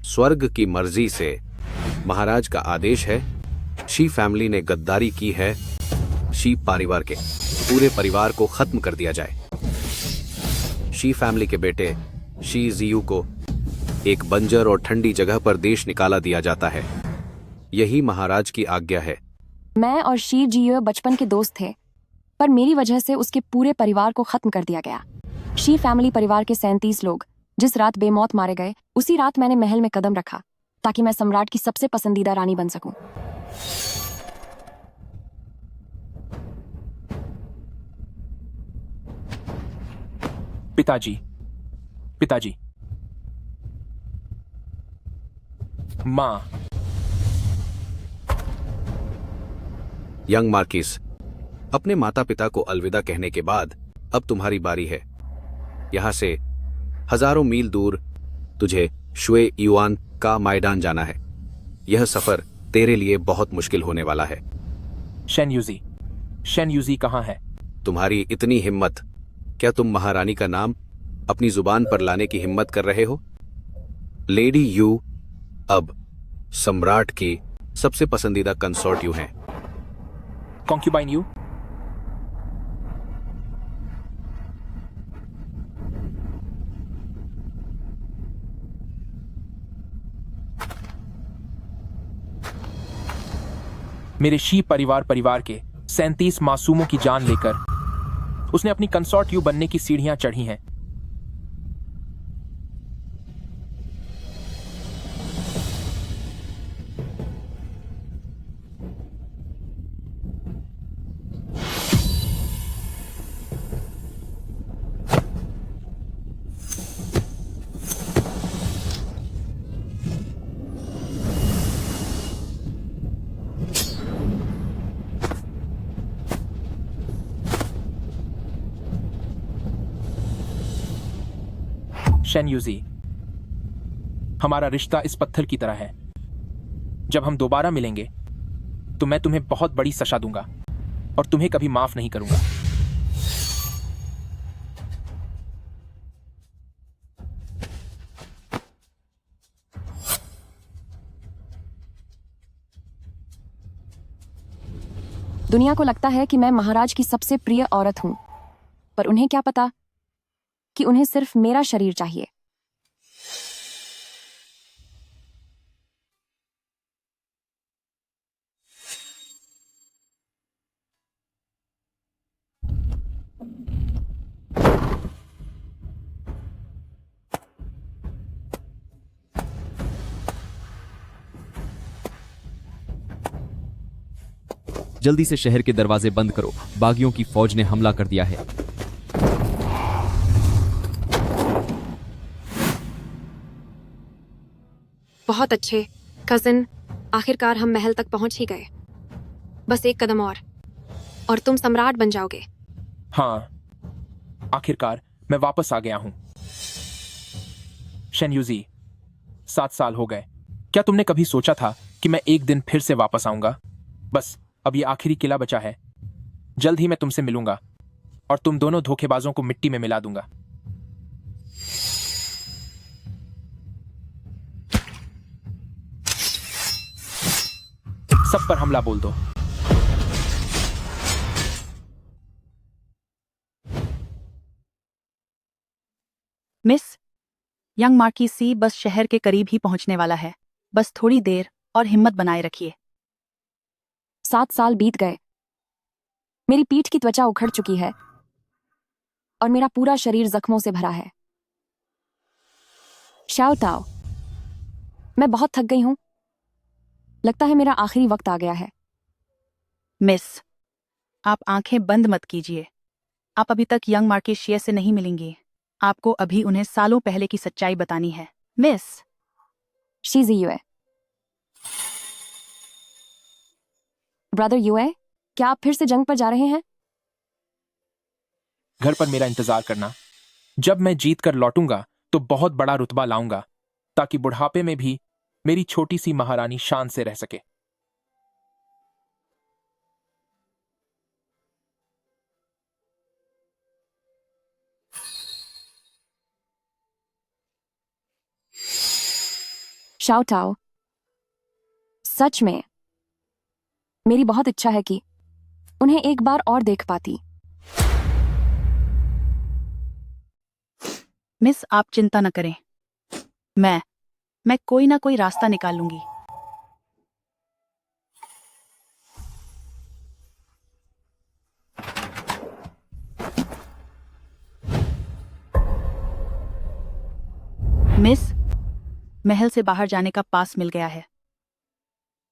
स्वर्ग की मर्जी से महाराज का आदेश है, शी फैमिली ने गद्दारी की है, शी परिवार के पूरे परिवार को खत्म कर दिया जाए। शी फैमिली के बेटे शी जियू को एक बंजर और ठंडी जगह पर देश निकाला दिया जाता है। यही महाराज की आज्ञा है। मैं और शी जियो बचपन के दोस्त थे, पर मेरी वजह से उसके पूरे परिवार को खत्म कर दिया गया। शी फैमिली परिवार के 37 लोग जिस रात बेमौत मारे गए, उसी रात मैंने महल में कदम रखा ताकि मैं सम्राट की सबसे पसंदीदा रानी बन सकूं। पिताजी, पिताजी, मां। यंग मार्किस, अपने माता पिता को अलविदा कहने के बाद अब तुम्हारी बारी है। यहां से हजारों मील दूर तुझे शुए युआन का मैदान जाना है। यह सफर तेरे लिए बहुत मुश्किल होने वाला है। शेन यूजी कहां है? तुम्हारी इतनी हिम्मत! क्या तुम महारानी का नाम अपनी जुबान पर लाने की हिम्मत कर रहे हो? लेडी यू अब सम्राट की सबसे पसंदीदा कंसोर्ट यू हैं। कॉन्क्यूबाइन यू? मेरे शी परिवार के 37 मासूमों की जान लेकर उसने अपनी कंसोर्ट यू बनने की सीढ़ियां चढ़ी हैं। शेन यूजी, हमारा रिश्ता इस पत्थर की तरह है। जब हम दोबारा मिलेंगे तो मैं तुम्हें बहुत बड़ी सजा दूंगा और तुम्हें कभी माफ नहीं करूंगा। दुनिया को लगता है कि मैं महाराज की सबसे प्रिय औरत हूं, पर उन्हें क्या पता कि उन्हें सिर्फ मेरा शरीर चाहिए। जल्दी से शहर के दरवाजे बंद करो, बागियों की फौज ने हमला कर दिया है। बहुत अच्छे कजिन, आखिरकार हम महल तक पहुंच ही गए। बस एक कदम और तुम सम्राट बन जाओगे। हाँ, आखिरकार मैं वापस आ गया हूं। शेन यूजी, 7 साल हो गए। क्या तुमने कभी सोचा था कि मैं एक दिन फिर से वापस आऊंगा? बस अब ये आखिरी किला बचा है। जल्द ही मैं तुमसे मिलूंगा और तुम दोनों धोखेबाजों को मिट्टी में मिला दूंगा। सब पर हमला बोल दो। मिस, यंग मार्किस सी बस शहर के करीब ही पहुंचने वाला है। बस थोड़ी देर और हिम्मत बनाए रखिए। 7 साल बीत गए। मेरी पीठ की त्वचा उखड़ चुकी है और मेरा पूरा शरीर जख्मों से भरा है। शाओ ताओ, मैं बहुत थक गई हूं। लगता है मेरा आखिरी वक्त आ गया है। मिस, आप आंखें बंद मत कीजिए। आप अभी तक यंग मार्किस शिया से नहीं मिलेंगी। आपको अभी उन्हें सालों पहले की सच्चाई बतानी है। मिस शी जियो, ब्रदर यूए, क्या आप फिर से जंग पर जा रहे हैं? घर पर मेरा इंतजार करना। जब मैं जीत कर लौटूंगा तो बहुत बड़ा रुतबा लाऊंगा ताकि बुढ़ापे में भी मेरी छोटी सी महारानी शान से रह सके। शाओ टाओ, सच में मेरी बहुत इच्छा है कि उन्हें एक बार और देख पाती। मिस, आप चिंता न करें। मैं कोई ना कोई रास्ता निकाल लूंगी। मिस, महल से बाहर जाने का पास मिल गया है।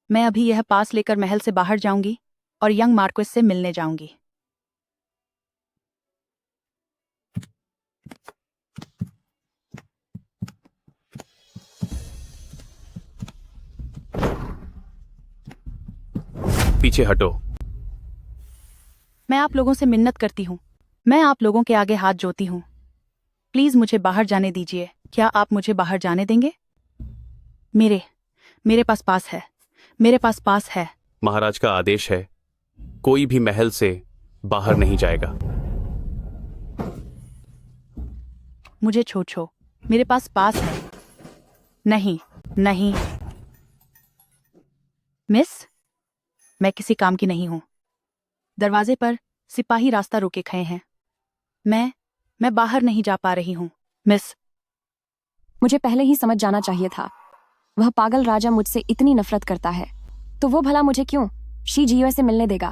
मैं अभी यह पास लेकर महल से बाहर जाऊंगी और यंग मार्क्वेस से मिलने जाऊंगी। पीछे हटो। मैं आप लोगों से मिन्नत करती हूँ। मैं आप लोगों के आगे हाथ जोड़ती हूँ। प्लीज मुझे बाहर जाने दीजिए। क्या आप मुझे बाहर जाने देंगे? मेरे पास है। मेरे पास है। महाराज का आदेश है, कोई भी महल से बाहर नहीं जाएगा। मुझे छोड़ो। मेरे पास है। नहीं। मिस, मैं किसी काम की नहीं हूं। दरवाजे पर सिपाही रास्ता रोके खड़े हैं। मैं बाहर नहीं जा पा रही हूं। मिस, मुझे पहले ही समझ जाना चाहिए था। वह पागल राजा मुझसे इतनी नफरत करता है, तो वो भला मुझे क्यों शी जियो से मिलने देगा?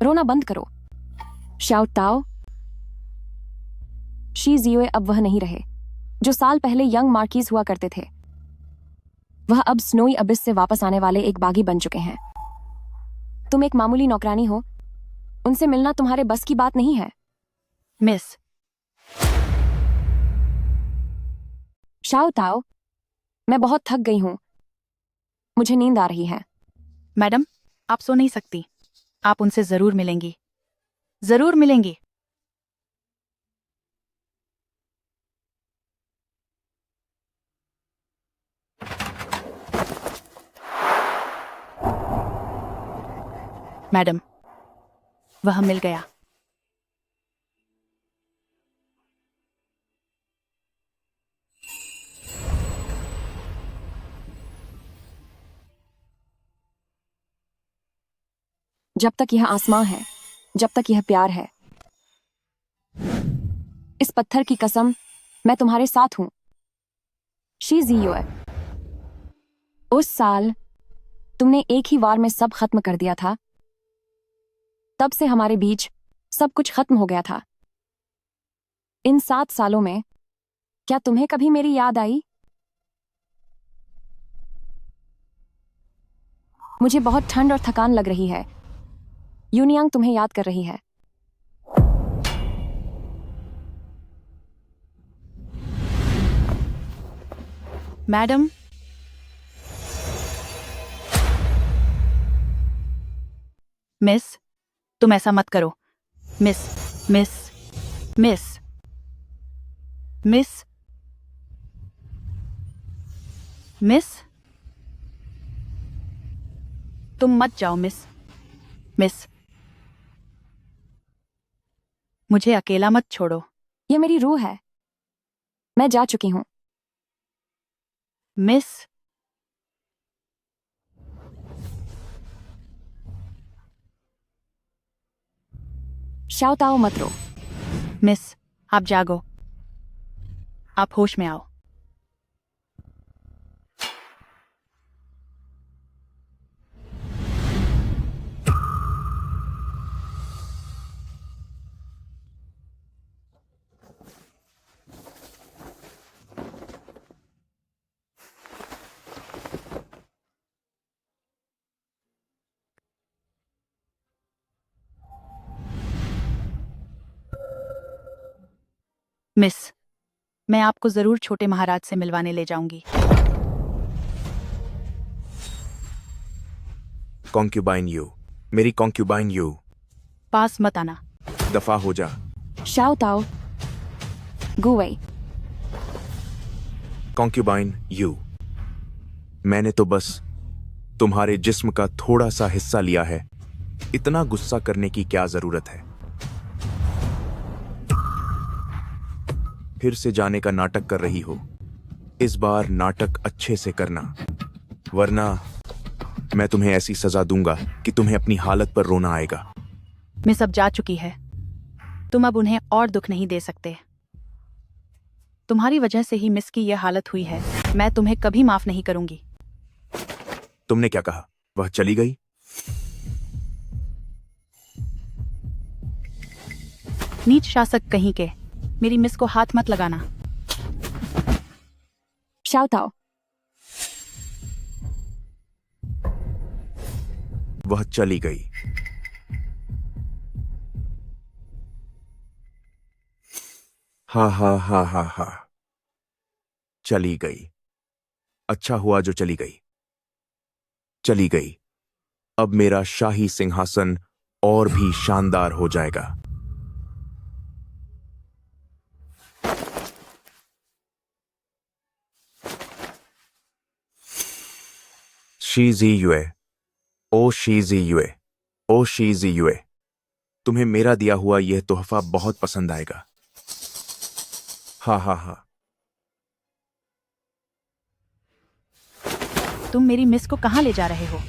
रोना बंद करो। शाओ टाओ, शी जियो अब वह नहीं रहे जो साल पहले यंग मार्कीज हुआ करते थे। वह अब स्नोई अबिस से वापस आने वाले एक बागी बन चुके हैं। तुम एक मामूली नौकरानी हो, उनसे मिलना तुम्हारे बस की बात नहीं है। मिस, शाओ टाओ, मैं बहुत थक गई हूं, मुझे नींद आ रही है। मैडम, आप सो नहीं सकती। आप उनसे जरूर मिलेंगी। जरूर मिलेंगी। मैडम, वह मिल गया। जब तक यह आसमां है, जब तक यह प्यार है, इस पत्थर की कसम, मैं तुम्हारे साथ हूं। शी जियो। उस साल तुमने एक ही वार में सब खत्म कर दिया था। तब से हमारे बीच सब कुछ खत्म हो गया था। इन 7 सालों में क्या तुम्हें कभी मेरी याद आई? मुझे बहुत ठंड और थकान लग रही है। यूनियांग तुम्हें याद कर रही है। मैडम, मिस, तुम ऐसा मत करो। Miss, miss, miss, miss, miss, तुम मत जाओ। मिस, मिस, मुझे अकेला मत छोड़ो। यह मेरी रूह है। मैं जा चुकी हूं। मिस, शाओ टाओ, मत रो। मिस, आप जागो। आप होश में आओ। मिस, मैं आपको जरूर छोटे महाराज से मिलवाने ले जाऊंगी। कॉन्क्यूबाइन यू, मेरी कॉन्क्यूबाइन यू, पास मत आना। दफा हो जा। शाओ टाओ, गुवई। कॉन्क्यूबाइन यू, मैंने तो बस तुम्हारे जिस्म का थोड़ा सा हिस्सा लिया है। इतना गुस्सा करने की क्या जरूरत है? फिर से जाने का नाटक कर रही हो। इस बार नाटक अच्छे से करना, वरना मैं तुम्हें ऐसी सजा दूंगा कि तुम्हें अपनी हालत पर रोना आएगा। मिस अब जा चुकी है, तुम अब उन्हें और दुख नहीं दे सकते। तुम्हारी वजह से ही मिस की यह हालत हुई है। मैं तुम्हें कभी माफ नहीं करूंगी। तुमने क्या कहा? वह चली गई? नीच शासक कहीं के, मेरी मिस को हाथ मत लगाना। शाओताओ, वह चली गई। हा हा हा हा हा, चली गई। अच्छा हुआ जो चली गई। चली गई। अब मेरा शाही सिंहासन और भी शानदार हो जाएगा। शीजी युए, ओ शीजी युए, ओ शीजी युए, तुम्हें मेरा दिया हुआ यह तोहफा बहुत पसंद आएगा। हा हा हा। तुम मेरी मिस को कहां ले जा रहे हो?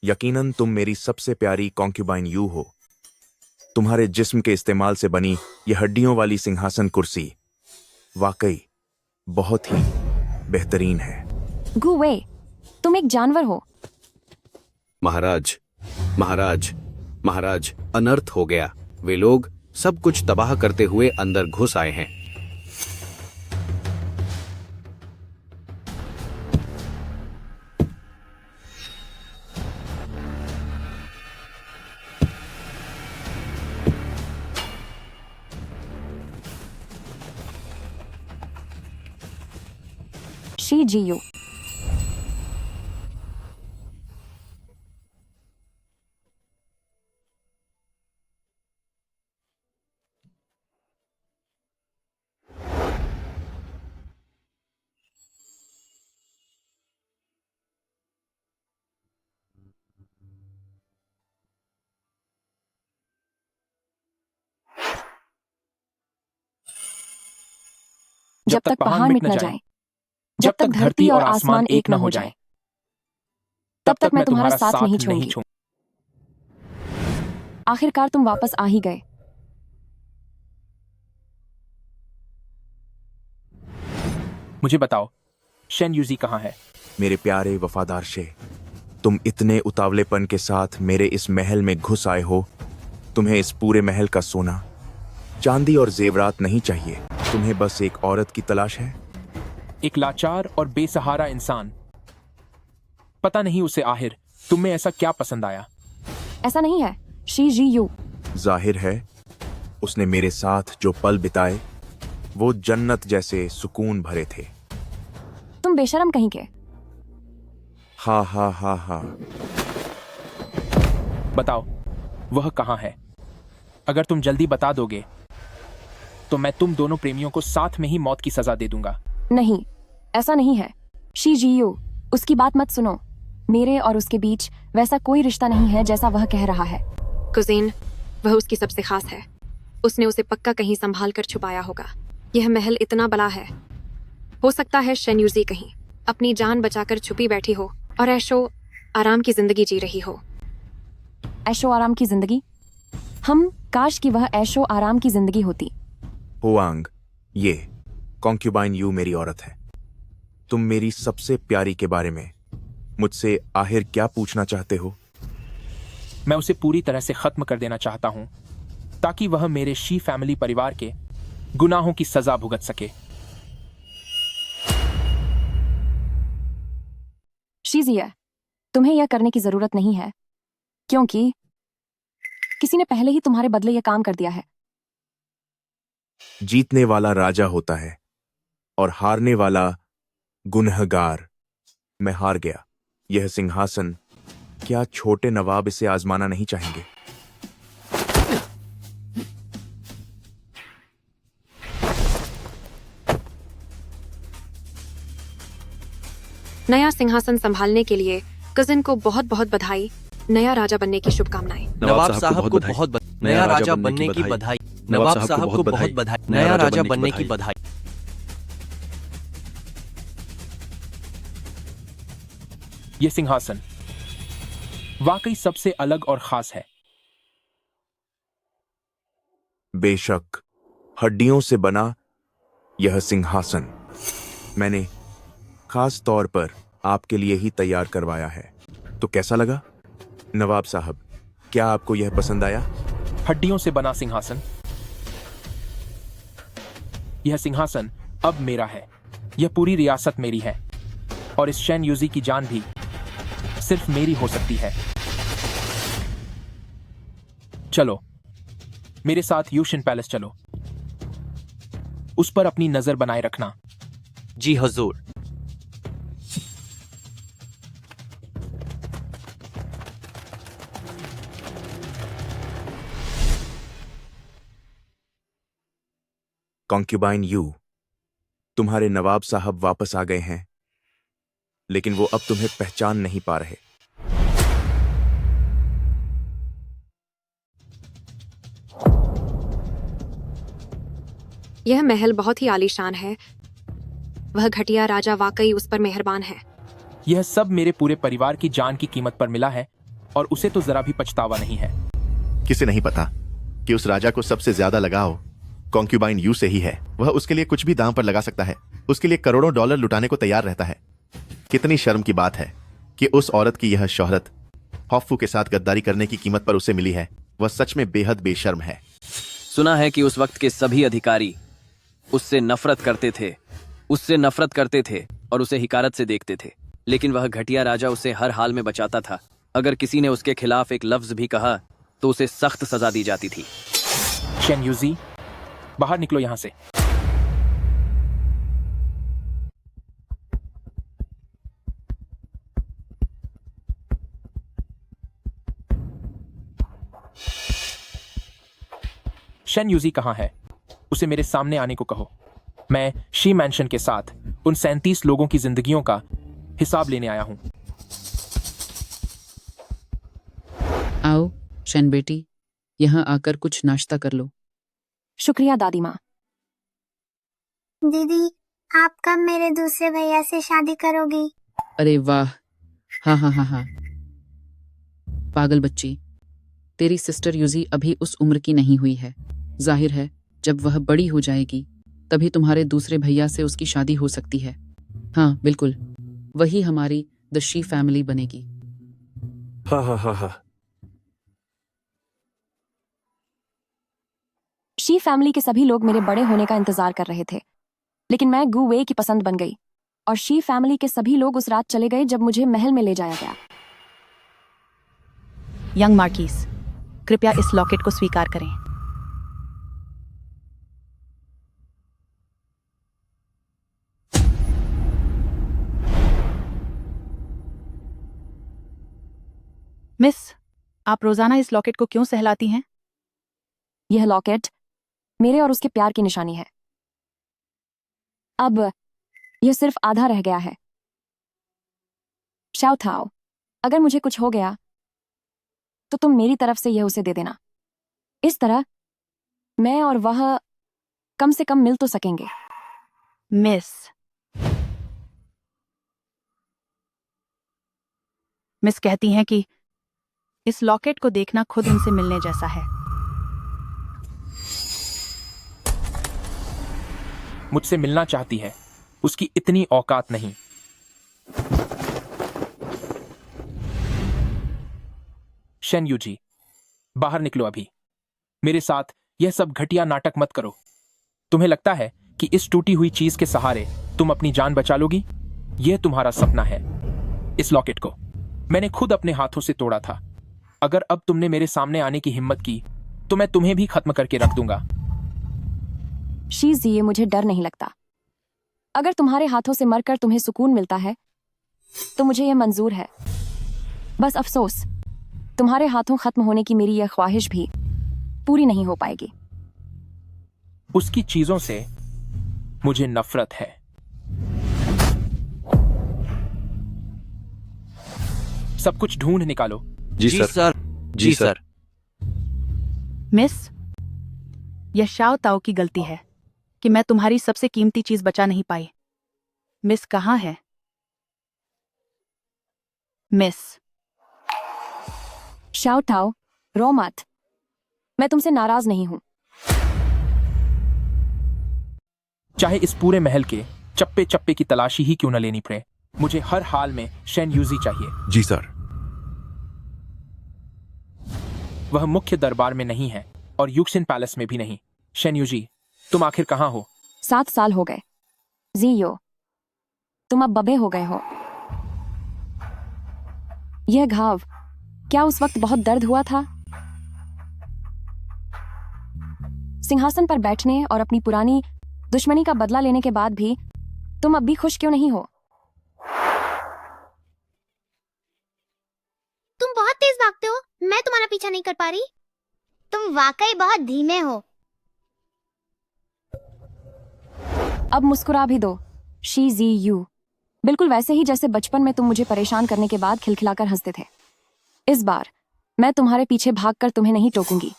यकीनन तुम मेरी सबसे प्यारी कॉन्क्यूबाइन यू हो। तुम्हारे जिस्म के इस्तेमाल से बनी यह हड्डियों वाली सिंहासन कुर्सी वाकई बहुत ही बेहतरीन है। गुवे, तुम एक जानवर हो। महाराज, महाराज, महाराज, अनर्थ हो गया। वे लोग सब कुछ तबाह करते हुए अंदर घुस आए हैं। शी जीयू, जब तक पहाड़ मिट न जाए, जब तक धरती और आसमान एक न हो जाए, तब तक मैं तुम्हारा साथ नहीं छोड़ूंगी। आखिरकार तुम वापस आ ही गए। मुझे बताओ, शेन यूजी कहाँ है? मेरे प्यारे वफादार शे, तुम इतने उतावलेपन के साथ मेरे इस महल में घुस आए हो। तुम्हें इस पूरे महल का सोना, चांदी और जेवरात नहीं चाहिए। तुम्हें बस एक औरत की तलाश है। एक लाचार और बेसहारा इंसान। पता नहीं उसे आखिर तुम में ऐसा क्या पसंद आया। ऐसा नहीं है शी जी यू। जाहिर है उसने मेरे साथ जो पल बिताए वो जन्नत जैसे सुकून भरे थे। तुम बेशरम कहीं के। हा हा हा हा। बताओ वह कहाँ है? अगर तुम जल्दी बता दोगे तो मैं तुम दोनों प्रेमियों को साथ में ही मौत की सजा दे दूंगा। नहीं, ऐसा नहीं है शी जी यू। उसकी बात मत सुनो। मेरे और उसके बीच वैसा कोई रिश्ता नहीं है जैसा वह कह रहा है। कुजीन, वह उसकी सबसे खास है। उसने उसे पक्का कहीं संभाल कर छुपाया होगा। यह महल इतना बड़ा है, हो सकता है शेन्यूजी कहीं अपनी जान बचाकर छुपी बैठी हो और ऐशो आराम की जिंदगी जी रही हो। ऐशो आराम की जिंदगी? हम काश कि वह ऐशो आराम की जिंदगी होती। हुआंग, ये कॉन्क्यूबाइन यू मेरी औरत है। तुम मेरी सबसे प्यारी के बारे में मुझसे आखिर क्या पूछना चाहते हो? मैं उसे पूरी तरह से खत्म कर देना चाहता हूं ताकि वह मेरे शी फैमिली परिवार के गुनाहों की सजा भुगत सके। शीजिए, तुम्हें यह करने की जरूरत नहीं है क्योंकि किसी ने पहले ही तुम्हारे बदले यह काम कर दिया है। जीतने वाला राजा होता है और हारने वाला गुनहगार। मैं हार गया। यह सिंहासन, क्या छोटे नवाब इसे आजमाना नहीं चाहेंगे? नया सिंहासन संभालने के लिए कजिन को बहुत बहुत बधाई। नया राजा बनने की शुभकामनाएं। नवाब साहब को बहुत नया राजा बनने की बधाई। नवाब साहब को बहुत बधाई। नया राजा बनने की बधाई। यह सिंहासन वाकई सबसे अलग और खास है। बेशक, हड्डियों से बना यह सिंहासन मैंने खास तौर पर आपके लिए ही तैयार करवाया है। तो कैसा लगा नवाब साहब? क्या आपको यह पसंद आया? हड्डियों से बना सिंहासन। यह सिंहासन अब मेरा है। यह पूरी रियासत मेरी है और इस शेन यूजी की जान भी सिर्फ मेरी हो सकती है। चलो मेरे साथ यूशिन पैलेस चलो। उस पर अपनी नजर बनाए रखना। जी हजूर। कॉन्क्यूबाइन यू, तुम्हारे नवाब साहब वापस आ गए हैं, लेकिन वो अब तुम्हें पहचान नहीं पा रहे। यह महल बहुत ही आलीशान है। वह घटिया राजा वाकई उस पर मेहरबान है। यह सब मेरे पूरे परिवार की जान की कीमत पर मिला है और उसे तो जरा भी पछतावा नहीं है। किसे नहीं पता कि उस राजा को सबसे ज्यादा लगाव कॉन्क्यूबाइन यू से ही है। वह उसके लिए कुछ भी दांव पर लगा सकता है। उसके लिए करोड़ों डॉलर लुटाने को तैयार रहता है। कितनी शर्म की बात है कि उस औरत की यह शोहरत हॉफ्फू के साथ गद्दारी करने की कीमत पर उसे मिली है। वह सच में बेहद बेशर्म है। सुना है कि उस वक्त के सभी अधिकारी उससे नफरत करते थे और उसे हिकारत से देखते थे, लेकिन वह घटिया राजा उसे हर हाल में बचाता था। अगर किसी ने उसके खिलाफ एक लफ्ज भी कहा तो उसे सख्त सजा दी जाती थी। शेन यूजी, बाहर निकलो यहां से। शेन यूजी कहां है? उसे मेरे सामने आने को कहो। मैं शी मैंशन के साथ उन 37 लोगों की जिंदगियों का हिसाब लेने आया हूं। आओ शेन बेटी, यहाँ आकर कुछ नाश्ता कर लो। शुक्रिया दादी माँ। दीदी, आप कब मेरे दूसरे भैया से शादी करोगी? अरे वाह, हाँ हाँ हाँ हाँ। पागल बच्ची, तेरी सिस्टर यूजी अभी उस उम्र की नहीं हुई है। जाहिर है जब वह बड़ी हो जाएगी तभी तुम्हारे दूसरे भैया से उसकी शादी हो सकती है। हाँ बिल्कुल, वही हमारी द शी फैमिली बनेगी। हाँ हाँ हाँ हाँ। शी फैमिली के सभी लोग मेरे बड़े होने का इंतजार कर रहे थे, लेकिन मैं गु वे की पसंद बन गई और शी फैमिली के सभी लोग उस रात चले गए जब मुझे महल में ले जाया गया। यंग मार्किस, कृपया इस लॉकेट को स्वीकार करें। मिस, आप रोजाना इस लॉकेट को क्यों सहलाती हैं? यह लॉकेट मेरे और उसके प्यार की निशानी है। अब यह सिर्फ आधा रह गया है। शाओथाओ, अगर मुझे कुछ हो गया तो तुम मेरी तरफ से यह उसे दे देना। इस तरह मैं और वह कम से कम मिल तो सकेंगे। मिस कहती हैं कि इस लॉकेट को देखना खुद उनसे मिलने जैसा है। मुझसे मिलना चाहती है, उसकी इतनी औकात नहीं। शेन यूजी, बाहर निकलो अभी। मेरे साथ यह सब घटिया नाटक मत करो। तुम्हें लगता है कि इस टूटी हुई चीज के सहारे तुम अपनी जान बचा लोगी? यह तुम्हारा सपना है। इस लॉकेट को मैंने खुद अपने हाथों से तोड़ा था। अगर अब तुमने मेरे सामने आने की हिम्मत की तो मैं तुम्हें भी खत्म करके रख दूंगा। शीज़, ये मुझे डर नहीं लगता। अगर तुम्हारे हाथों से मरकर तुम्हें सुकून मिलता है तो मुझे यह मंजूर है। बस अफसोस, तुम्हारे हाथों खत्म होने की मेरी यह ख्वाहिश भी पूरी नहीं हो पाएगी। उसकी चीजों से मुझे नफरत है। सब कुछ ढूंढ निकालो। जी सर। जी सर। मिस, यह शाओ ताओ की गलती है कि मैं तुम्हारी सबसे कीमती चीज बचा नहीं पाई। मिस कहाँ है? मिस। शाओ टाओ, रो मत। मैं तुमसे नाराज नहीं हूं। चाहे इस पूरे महल के चप्पे चप्पे की तलाशी ही क्यों न लेनी पड़े, मुझे हर हाल में शेन यूजी चाहिए। जी सर। वह मुख्य दरबार में नहीं है और युक्सिन पैलेस में भी नहीं। शेन यूजी, तुम आखिर कहाँ हो? 7 साल हो गए। जियो, तुम अब बबे हो गए हो। यह घाव, क्या उस वक्त बहुत दर्द हुआ था? सिंहासन पर बैठने और अपनी पुरानी दुश्मनी का बदला लेने के बाद भी तुम अब भी खुश क्यों नहीं हो? तुम बहुत तेज भागते हो, मैं तुम्हारा पीछा नहीं कर पा रही। तुम वाकई बहुत धीमे हो। अब मुस्कुरा भी दो, शी जी यू। बिल्कुल वैसे ही जैसे बचपन में तुम मुझे परेशान करने के बाद खिलखिलाकर हंसते थे। इस बार मैं तुम्हारे पीछे भागकर तुम्हें नहीं टोकूंगी।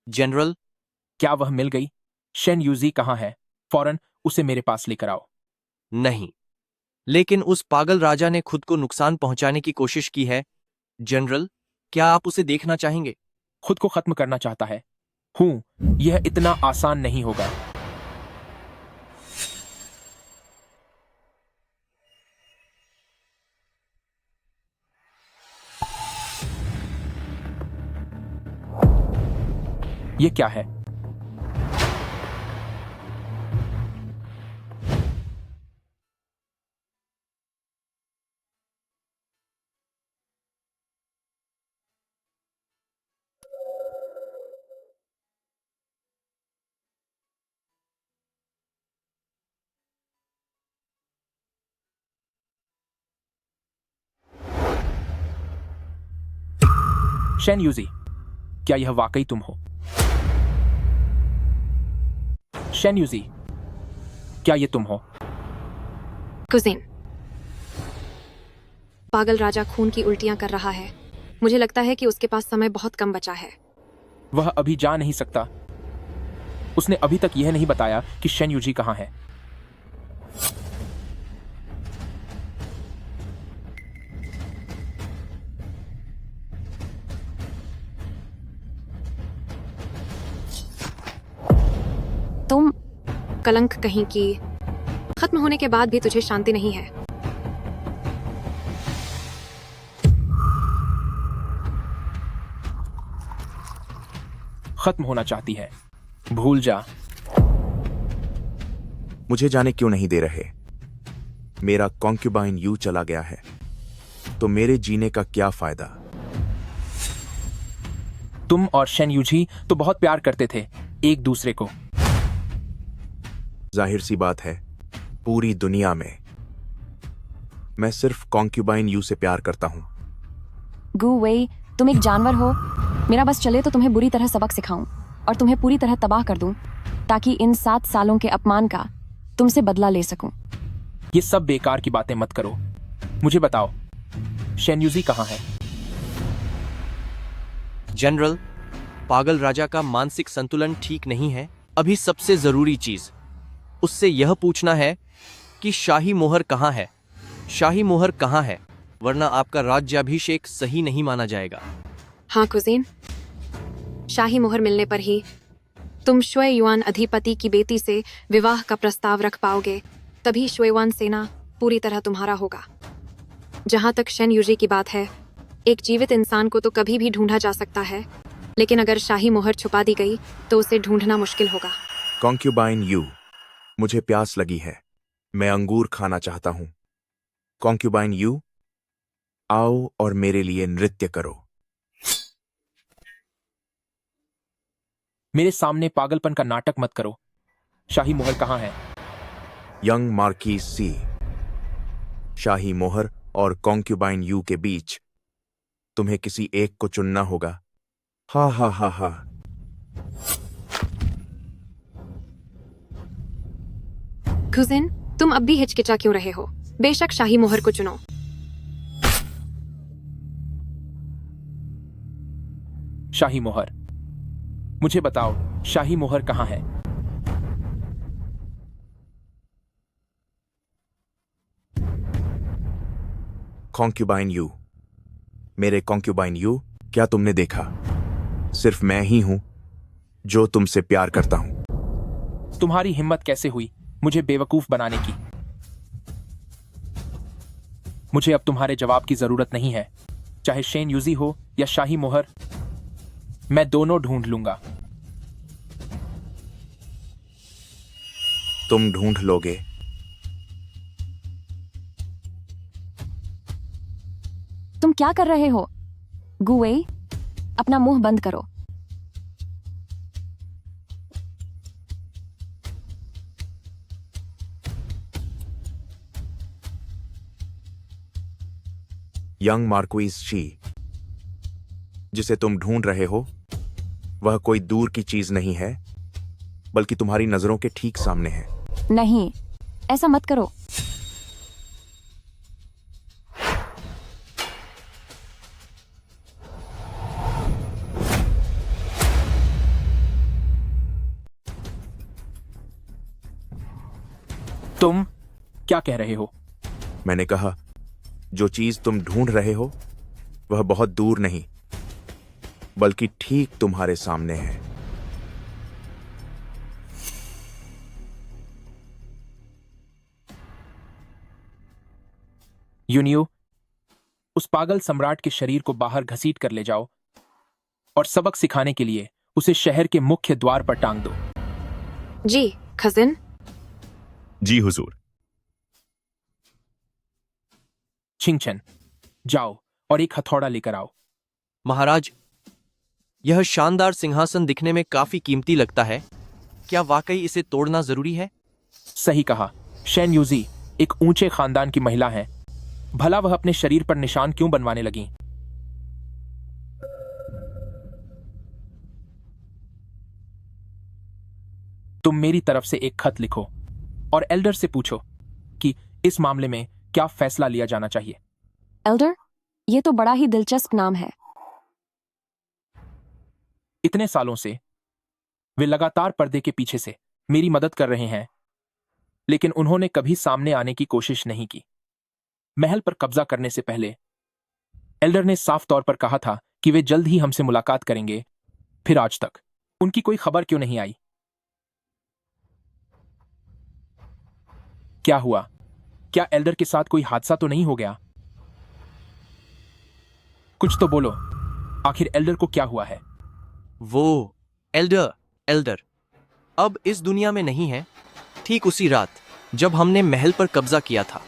जनरल, क्या वह मिल गई? शेन यूजी कहाँ है? फौरन उसे मेरे पास लेकर आओ। नहीं, लेकिन उस पागल राजा ने खुद को नुकसान पहुंचाने की कोशिश की है। जनरल, क्या आप उसे देखना चाहेंगे? खुद को खत्म करना चाहता है। यह इतना आसान नहीं होगा। यह क्या है? शेन यूजी, क्या यह वाकई तुम हो? शेन यूजी, क्या ये तुम हो? कुजीन, पागल राजा खून की उल्टियां कर रहा है। मुझे लगता है कि उसके पास समय बहुत कम बचा है। वह अभी जा नहीं सकता। उसने अभी तक यह नहीं बताया कि शेन यूजी कहाँ है। तुम कलंक कहीं की, खत्म होने के बाद भी तुझे शांति नहीं है। खत्म होना चाहती है। भूल जा। मुझे जाने क्यों नहीं दे रहे? मेरा कॉन्क्यूबाइन यू चला गया है, तो मेरे जीने का क्या फायदा? तुम और शेन यूजी तो बहुत प्यार करते थे एक दूसरे को। जाहिर सी बात है, पूरी दुनिया में मैं सिर्फ कॉन्क्यूबाइन यू से प्यार करता हूं। गू वेई, तुम एक जानवर हो। मेरा बस चले तो तुम्हें बुरी तरह सबक सिखाऊं और तुम्हें पूरी तरह तबाह कर दूं, ताकि इन 7 सालों के अपमान का तुमसे बदला ले सकूं। ये सब बेकार की बातें मत करो। मुझे बताओ, शेन यूजी कहाँ है? जनरल, पागल राजा का मानसिक संतुलन ठीक नहीं है। अभी सबसे जरूरी चीज उससे यह पूछना है कि शाही मोहर कहाँ है। शाही मोहर कहाँ है, वरना आपका राज्याभिषेक सही नहीं माना जाएगा। हाँ कुजीन, शाही मोहर मिलने पर ही तुम शुए युआन अधिपति की बेटी से विवाह का प्रस्ताव रख पाओगे। तभी शुएवान सेना पूरी तरह तुम्हारा होगा। जहां तक शेन यूजी की बात है, एक जीवित इंसान को तो कभी भी ढूंढा जा सकता है, लेकिन अगर शाही मोहर छुपा दी गई तो उसे ढूंढना मुश्किल होगा। कॉन्क्यूबाइन यू, मुझे प्यास लगी है। मैं अंगूर खाना चाहता हूं। कॉन्क्यूबाइन यू, आओ और मेरे लिए नृत्य करो। मेरे सामने पागलपन का नाटक मत करो। शाही मोहर कहाँ है? यंग मार्किस सी, शाही मोहर और कॉन्क्यूबाइन यू के बीच तुम्हें किसी एक को चुनना होगा। हा हा हा हा। खुजिन, तुम अब भी हिचकिचा क्यों रहे हो? बेशक शाही मोहर को चुनो। शाही मोहर, मुझे बताओ, शाही मोहर कहाँ है? कॉन्क्यूबाइन यू, मेरे कॉन्क्यूबाइन यू, क्या तुमने देखा? सिर्फ मैं ही हूं जो तुमसे प्यार करता हूं। तुम्हारी हिम्मत कैसे हुई मुझे बेवकूफ बनाने की? मुझे अब तुम्हारे जवाब की जरूरत नहीं है। चाहे शेन यूजी हो या शाही मोहर, मैं दोनों ढूंढ लूंगा। तुम ढूंढ लोगे? तुम क्या कर रहे हो? गुवे, अपना मुंह बंद करो। यंग मार्क्विस शी, जिसे तुम ढूंढ रहे हो वह कोई दूर की चीज नहीं है, बल्कि तुम्हारी नजरों के ठीक सामने है। नहीं, ऐसा मत करो। तुम क्या कह रहे हो? मैंने कहा, जो चीज तुम ढूंढ रहे हो वह बहुत दूर नहीं, बल्कि ठीक तुम्हारे सामने है। यूनियो, उस पागल सम्राट के शरीर को बाहर घसीट कर ले जाओ और सबक सिखाने के लिए उसे शहर के मुख्य द्वार पर टांग दो। जी खजिन। जी हुजूर। छिंगछन, जाओ और एक हथौड़ा लेकर आओ। महाराज, यह शानदार सिंहासन दिखने में काफी कीमती लगता है। क्या वाकई इसे तोड़ना जरूरी है? सही कहा। शेन यूजी एक ऊंचे खानदान की महिला हैं। भला वह अपने शरीर पर निशान क्यों बनवाने लगी? तुम मेरी तरफ से एक खत लिखो और एल्डर से पूछो कि इस मामले में क्या फैसला लिया जाना चाहिए। एल्डर, ये तो बड़ा ही दिलचस्प नाम है। इतने सालों से वे लगातार पर्दे के पीछे से मेरी मदद कर रहे हैं, लेकिन उन्होंने कभी सामने आने की कोशिश नहीं की। महल पर कब्जा करने से पहले एल्डर ने साफ तौर पर कहा था कि वे जल्द ही हमसे मुलाकात करेंगे, फिर आज तक उनकी कोई खबर क्यों नहीं आई? क्या हुआ? क्या एल्डर के साथ कोई हादसा तो नहीं हो गया? कुछ तो बोलो, आखिर एल्डर को क्या हुआ है? वो एल्डर अब इस दुनिया में नहीं है। ठीक उसी रात जब हमने महल पर कब्जा किया था।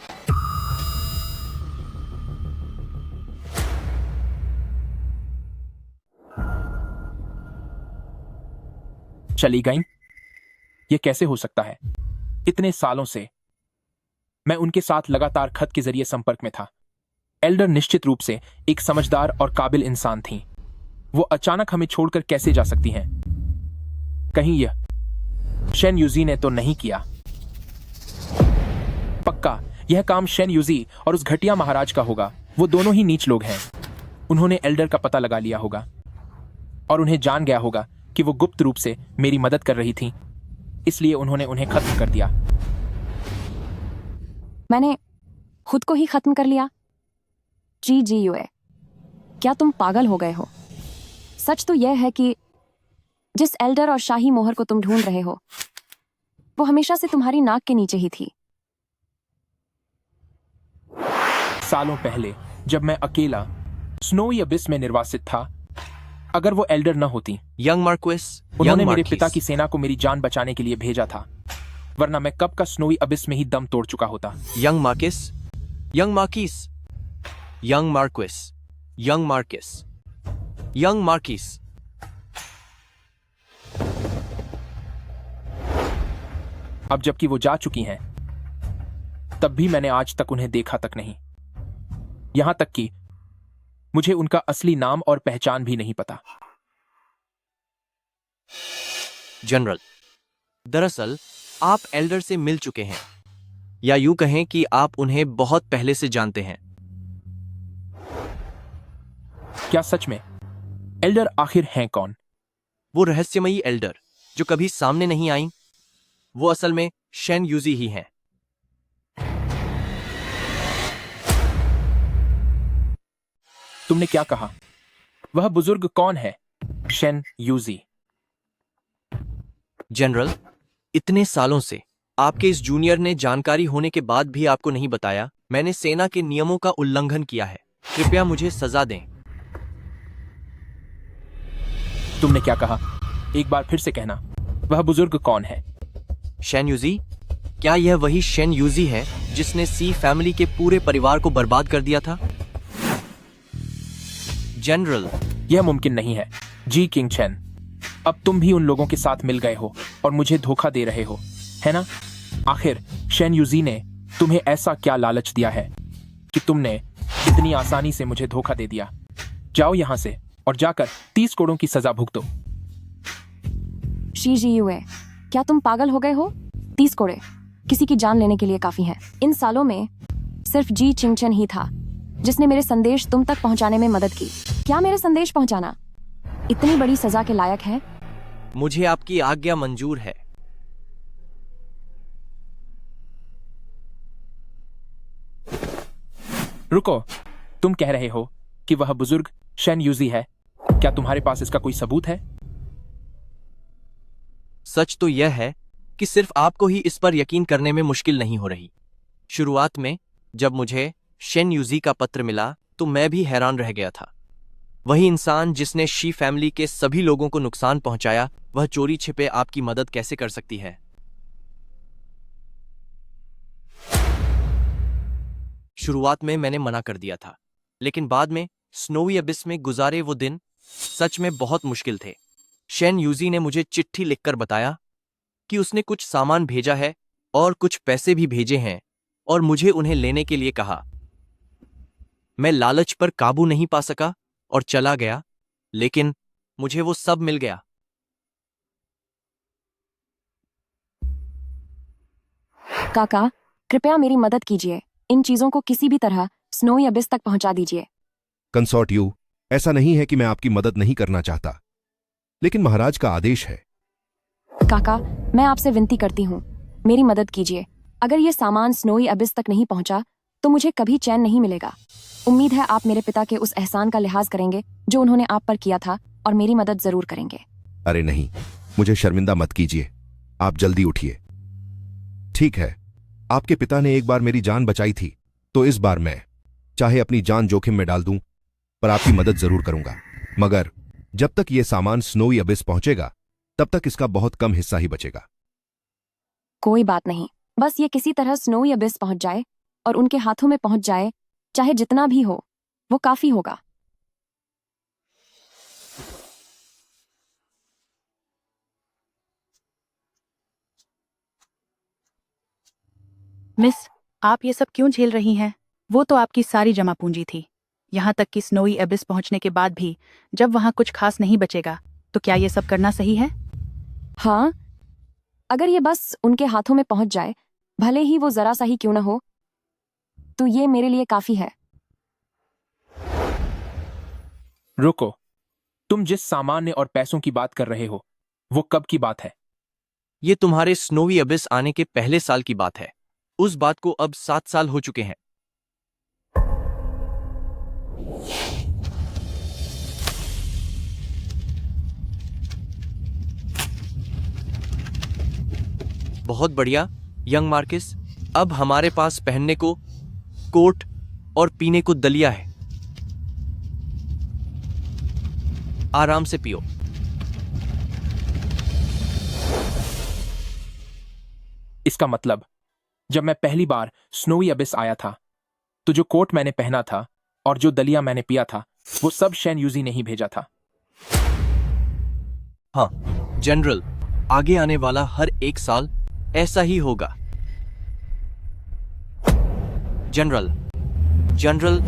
चली गईं? यह कैसे हो सकता है? इतने सालों से मैं उनके साथ लगातार खत के जरिए संपर्क में था। एल्डर निश्चित रूप से एक समझदार और काबिल इंसान थीं। वो अचानक हमें छोड़कर कैसे जा सकती हैं? कहीं यह शेन यूजी ने तो नहीं किया? पक्का यह काम शेन यूजी और उस घटिया महाराज का होगा। वो दोनों ही नीच लोग हैं। उन्होंने एल्डर का पता लगा लिया होगा और उन्हें जान गया होगा कि वो गुप्त रूप से मेरी मदद कर रही थी, इसलिए उन्होंने उन्हें खत्म कर दिया। मैंने खुद को ही खत्म कर लिया? जी यूए, क्या तुम पागल हो गए हो? सच तो यह है कि जिस एल्डर और शाही मोहर को तुम ढूंढ रहे हो वो हमेशा से तुम्हारी नाक के नीचे ही थी। सालों पहले जब मैं अकेला स्नोई अबिस में निर्वासित था, अगर वो एल्डर न होती, यंग मार्क्विस, उन्होंने मेरे पिता की सेना को मेरी जान बचाने के लिए भेजा था, वरना मैं कब का स्नोई अबिस में ही दम तोड़ चुका होता। Young marquis, young marquis, young marquis, young marquis, young marquis. अब जबकि वो जा चुकी हैं, तब भी मैंने आज तक उन्हें देखा तक नहीं। यहां तक कि मुझे उनका असली नाम और पहचान भी नहीं पता। जनरल, दरअसल आप एल्डर से मिल चुके हैं, या यूं कहें कि आप उन्हें बहुत पहले से जानते हैं। क्या सच में? एल्डर आखिर हैं कौन? वो रहस्यमयी एल्डर जो कभी सामने नहीं आई, वो असल में शेन यूजी ही हैं। तुमने क्या कहा? वह बुजुर्ग कौन है? शेन यूजी। जनरल, इतने सालों से आपके इस जूनियर ने जानकारी होने के बाद भी आपको नहीं बताया। मैंने सेना के नियमों का उल्लंघन किया है। कृपया मुझे सजा दें। तुमने क्या कहा? एक बार फिर से कहना। वह बुजुर्ग कौन है? शेन यूजी? क्या यह वही शेन यूजी है जिसने सी फैमिली के पूरे परिवार को बर्बाद कर दिया था? जनरल, यह मुमकिन नहीं है। जी किंग चेन, अब तुम भी उन लोगों के साथ मिल गए हो और मुझे धोखा दे रहे हो, है ना? आखिर शेन यूजी ने तुम्हें ऐसा क्या लालच दिया है कि तुमने इतनी आसानी से मुझे धोखा दे दिया? जाओ यहां से और जाकर 30 करोड़ की सजा भुगतो। शी जी युए, क्या तुम पागल हो गए हो? 30 करोड़ किसी की जान लेने के लिए काफी हैं। इन सालों में सिर्फ जी चिंगचन ही था जिसने मेरे संदेश तुम तक पहुंचाने में मदद की। क्या मेरे संदेश पहुंचाना इतनी बड़ी सजा के लायक है? मुझे आपकी आज्ञा मंजूर है। रुको, तुम कह रहे हो कि वह बुजुर्ग शेन यूजी है। क्या तुम्हारे पास इसका कोई सबूत है? सच तो यह है कि सिर्फ आपको ही इस पर यकीन करने में मुश्किल नहीं हो रही। शुरुआत में जब मुझे शेन यूजी का पत्र मिला तो मैं भी हैरान रह गया था। वही इंसान जिसने शी फैमिली के सभी लोगों को नुकसान पहुंचाया, वह चोरी छिपे आपकी मदद कैसे कर सकती है? शुरुआत में मैंने मना कर दिया था, लेकिन बाद में स्नोवी अबिस में गुजारे वो दिन सच में बहुत मुश्किल थे। शेन यूजी ने मुझे चिट्ठी लिखकर बताया कि उसने कुछ सामान भेजा है और कुछ पैसे भी भेजे हैं और मुझे उन्हें लेने के लिए कहा। मैं लालच पर काबू नहीं पा सका और चला गया, लेकिन मुझे वो सब मिल गया। काका, कृपया मेरी मदद कीजिए। इन चीजों को किसी भी तरह स्नोई अबिस तक पहुंचा दीजिए। कंसॉर्ट यू, ऐसा नहीं है कि मैं आपकी मदद नहीं करना चाहता, लेकिन महाराज का आदेश है। काका, मैं आपसे विनती करती हूँ, मेरी मदद कीजिए। अगर ये सामान स्नोई अबिस तक नहीं पहुंचा तो मुझे कभी चैन नहीं मिलेगा। उम्मीद है आप मेरे पिता के उस एहसान का लिहाज करेंगे जो उन्होंने आप पर किया था और मेरी मदद जरूर करेंगे। अरे नहीं, मुझे शर्मिंदा मत कीजिए। आप जल्दी उठिए। ठीक है, आपके पिता ने एक बार मेरी जान बचाई थी, तो इस बार मैं चाहे अपनी जान जोखिम में डाल दूं, पर आपकी मदद जरूर करूंगा। मगर जब तक ये सामान स्नोई अबिस पहुंचेगा, तब तक इसका बहुत कम हिस्सा ही बचेगा। कोई बात नहीं, बस ये किसी तरह स्नोई अबिस पहुंच जाए और उनके हाथों में पहुंच जाए, चाहे जितना भी हो, वो काफी होगा। मिस, आप ये सब क्यों झेल रही हैं? वो तो आपकी सारी जमा पूंजी थी। यहाँ तक कि स्नोई एबिस पहुंचने के बाद भी जब वहां कुछ खास नहीं बचेगा, तो क्या ये सब करना सही है? हाँ, अगर ये बस उनके हाथों में पहुंच जाए, भले ही वो जरा सा ही क्यों ना हो, तो ये मेरे लिए काफी है। रुको, तुम जिस सामान्य और पैसों की बात कर रहे हो, वो कब की बात है? ये तुम्हारे स्नोवी अबिस आने के पहले साल की बात है। उस बात को अब 7 साल हो चुके हैं। बहुत बढ़िया, यंग मार्किस। अब हमारे पास पहनने को कोट और पीने को दलिया है। आराम से पियो। इसका मतलब, जब मैं पहली बार स्नोवी अबिस आया था, तो जो कोट मैंने पहना था और जो दलिया मैंने पिया था, वो सब शेन यूजी ने ही भेजा था। हाँ जनरल, आगे आने वाला हर एक साल ऐसा ही होगा। जनरल, जनरल,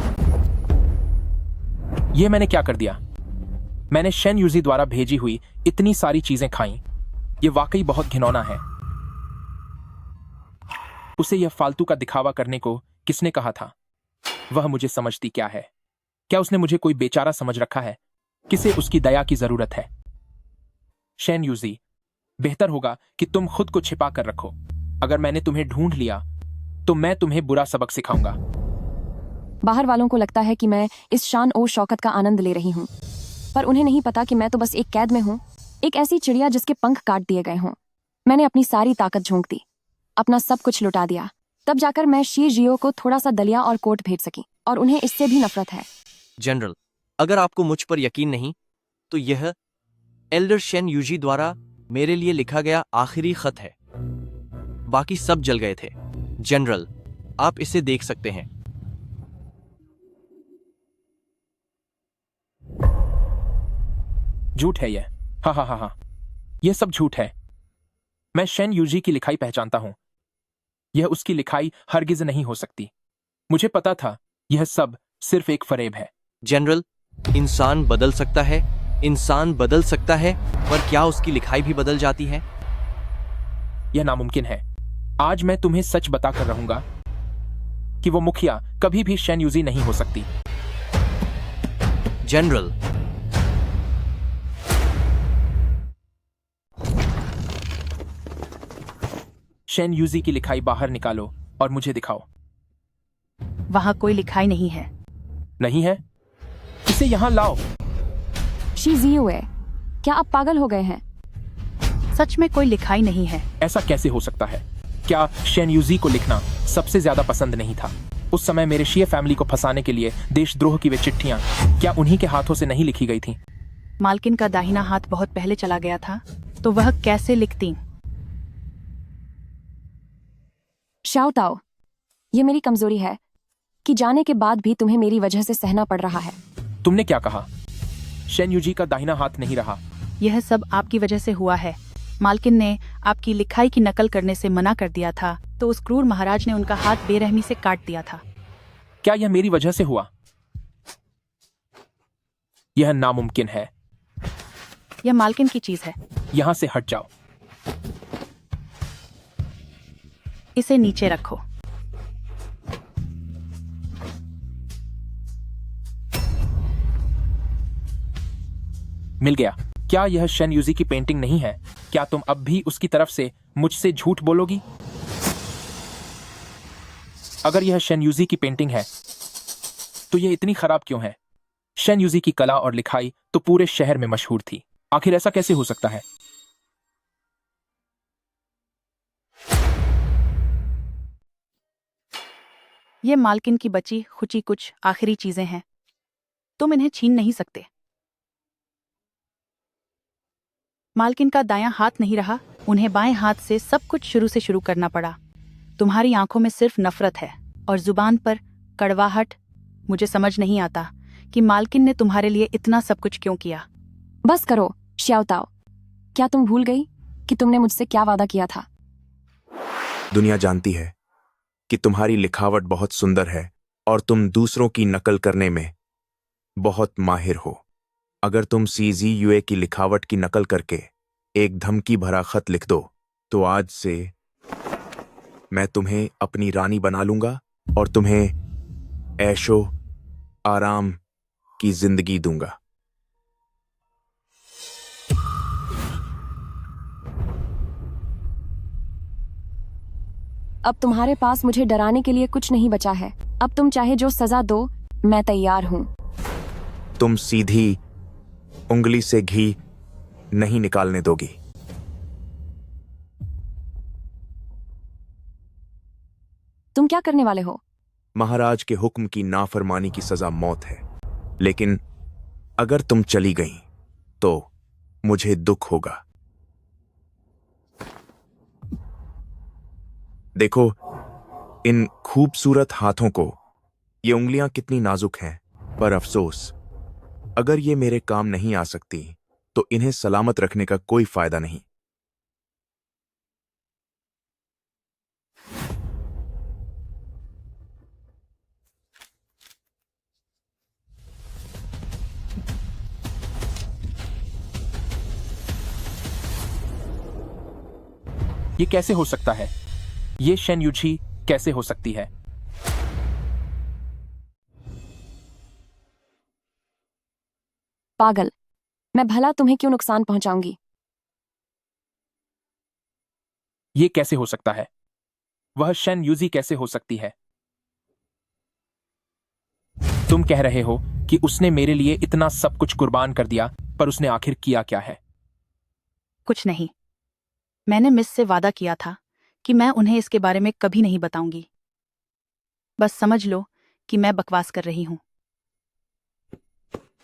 ये मैंने क्या कर दिया? मैंने शेन यूजी द्वारा भेजी हुई इतनी सारी चीजें खाई। ये वाकई बहुत घिनौना है। उसे यह फालतू का दिखावा करने को किसने कहा था? वह मुझे समझती क्या है? क्या उसने मुझे कोई बेचारा समझ रखा है? किसे उसकी दया की जरूरत है? शेन यूजी, बेहतर होगा कि तुम खुद को छिपा कर रखो। अगर मैंने तुम्हें ढूंढ लिया तो मैं तुम्हें बुरा सबक सिखाऊंगा। बाहर वालों को लगता है कि मैं इस शान और शौकत का आनंद ले रही हूँ, पर उन्हें नहीं पता कि मैं तो बस एक कैद में हूँ, एक ऐसी चिड़िया जिसके पंख काट दिए गए हों। मैंने अपनी सारी ताकत झोंक दी, अपना सब कुछ लुटा दिया, तब जाकर मैं शी जियो को थोड़ा सा दलिया और कोट भेज सकी, और उन्हें इससे भी नफरत है। जनरल, अगर आपको मुझ पर यकीन नहीं तो यह एल्डर शेन यूजी द्वारा मेरे लिए लिखा गया आखिरी खत है। बाकी सब जल गए थे। जनरल, आप इसे देख सकते हैं। झूठ है यह। हाँ हाँ हाँ हाँ, यह सब झूठ है। मैं शेन यूजी की लिखाई पहचानता हूं। यह उसकी लिखाई हरगिज नहीं हो सकती। मुझे पता था यह सब सिर्फ एक फरेब है। जनरल, इंसान बदल सकता है, इंसान बदल सकता है, पर क्या उसकी लिखाई भी बदल जाती है? यह नामुमकिन है। आज मैं तुम्हें सच बताकर रहूंगा कि वो मुखिया कभी भी शेन यूजी नहीं हो सकती। जनरल, शेन यूजी की लिखाई बाहर निकालो और मुझे दिखाओ। वहां कोई लिखाई नहीं है। नहीं है? इसे यहां लाओ। शी जियो है, क्या आप पागल हो गए हैं? सच में कोई लिखाई नहीं है। ऐसा कैसे हो सकता है? क्या शेन यूजी को लिखना सबसे ज्यादा पसंद नहीं था? उस समय मेरे शिया फैमिली को फंसाने के लिए देशद्रोह की वे चिट्ठियां क्या उन्हीं के हाथों से नहीं लिखी गई थी? मालकिन का दाहिना हाथ बहुत पहले चला गया था, तो वह कैसे लिखती? शाओ ताओ, ये मेरी कमजोरी है कि जाने के बाद भी तुम्हें मेरी वजह से सहना पड़ रहा है। तुमने क्या कहा? शेन यूजी का दाहिना हाथ नहीं रहा। यह सब आपकी वजह से हुआ है। मालकिन ने आपकी लिखाई की नकल करने से मना कर दिया था, तो उस क्रूर महाराज ने उनका हाथ बेरहमी से काट दिया था। क्या यह मेरी वजह से हुआ? यह नामुमकिन है। यह मालकिन की चीज है। यहां से हट जाओ। इसे नीचे रखो। मिल गया। क्या यह शेन यूजी की पेंटिंग नहीं है? क्या तुम अब भी उसकी तरफ से मुझसे झूठ बोलोगी? अगर यह शेन यूजी की पेंटिंग है तो यह इतनी खराब क्यों है? शेन यूजी की कला और लिखाई तो पूरे शहर में मशहूर थी। आखिर ऐसा कैसे हो सकता है? ये मालकिन की बची खुची कुछ आखिरी चीजें हैं, तुम इन्हें छीन नहीं सकते। मालकिन का दायां हाथ नहीं रहा, उन्हें बाएं हाथ से सब कुछ शुरू से शुरू करना पड़ा। तुम्हारी आंखों में सिर्फ नफरत है और जुबान पर कड़वाहट। मुझे समझ नहीं आता कि मालकिन ने तुम्हारे लिए इतना सब कुछ क्यों किया। बस करो श्याओ ताओ, क्या तुम भूल गई कि तुमने मुझसे क्या वादा किया था? दुनिया जानती है कि तुम्हारी लिखावट बहुत सुंदर है और तुम दूसरों की नकल करने में बहुत माहिर हो। अगर तुम CZUA की लिखावट की नकल करके एक धमकी भरा खत लिख दो तो आज से मैं तुम्हें अपनी रानी बना लूंगा और तुम्हें ऐशो आराम की जिंदगी दूंगा। अब तुम्हारे पास मुझे डराने के लिए कुछ नहीं बचा है। अब तुम चाहे जो सजा दो, मैं तैयार हूं। तुम सीधी उंगली से घी नहीं निकालने दोगी। तुम क्या करने वाले हो? महाराज के हुक्म की नाफरमानी की सजा मौत है, लेकिन अगर तुम चली गई तो मुझे दुख होगा। देखो इन खूबसूरत हाथों को, ये उंगलियां कितनी नाजुक हैं, पर अफसोस अगर ये मेरे काम नहीं आ सकती तो इन्हें सलामत रखने का कोई फायदा नहीं। ये कैसे हो सकता है? ये शेन यूजी कैसे हो सकती है? पागल, मैं भला तुम्हें क्यों नुकसान पहुंचाऊंगी? ये कैसे हो सकता है? वह शेन यूजी कैसे हो सकती है? तुम कह रहे हो कि उसने मेरे लिए इतना सब कुछ कुर्बान कर दिया, पर उसने आखिर किया क्या है? कुछ नहीं। मैंने मिस से वादा किया था कि मैं उन्हें इसके बारे में कभी नहीं बताऊंगी। बस समझ लो कि मैं बकवास कर रही हूं।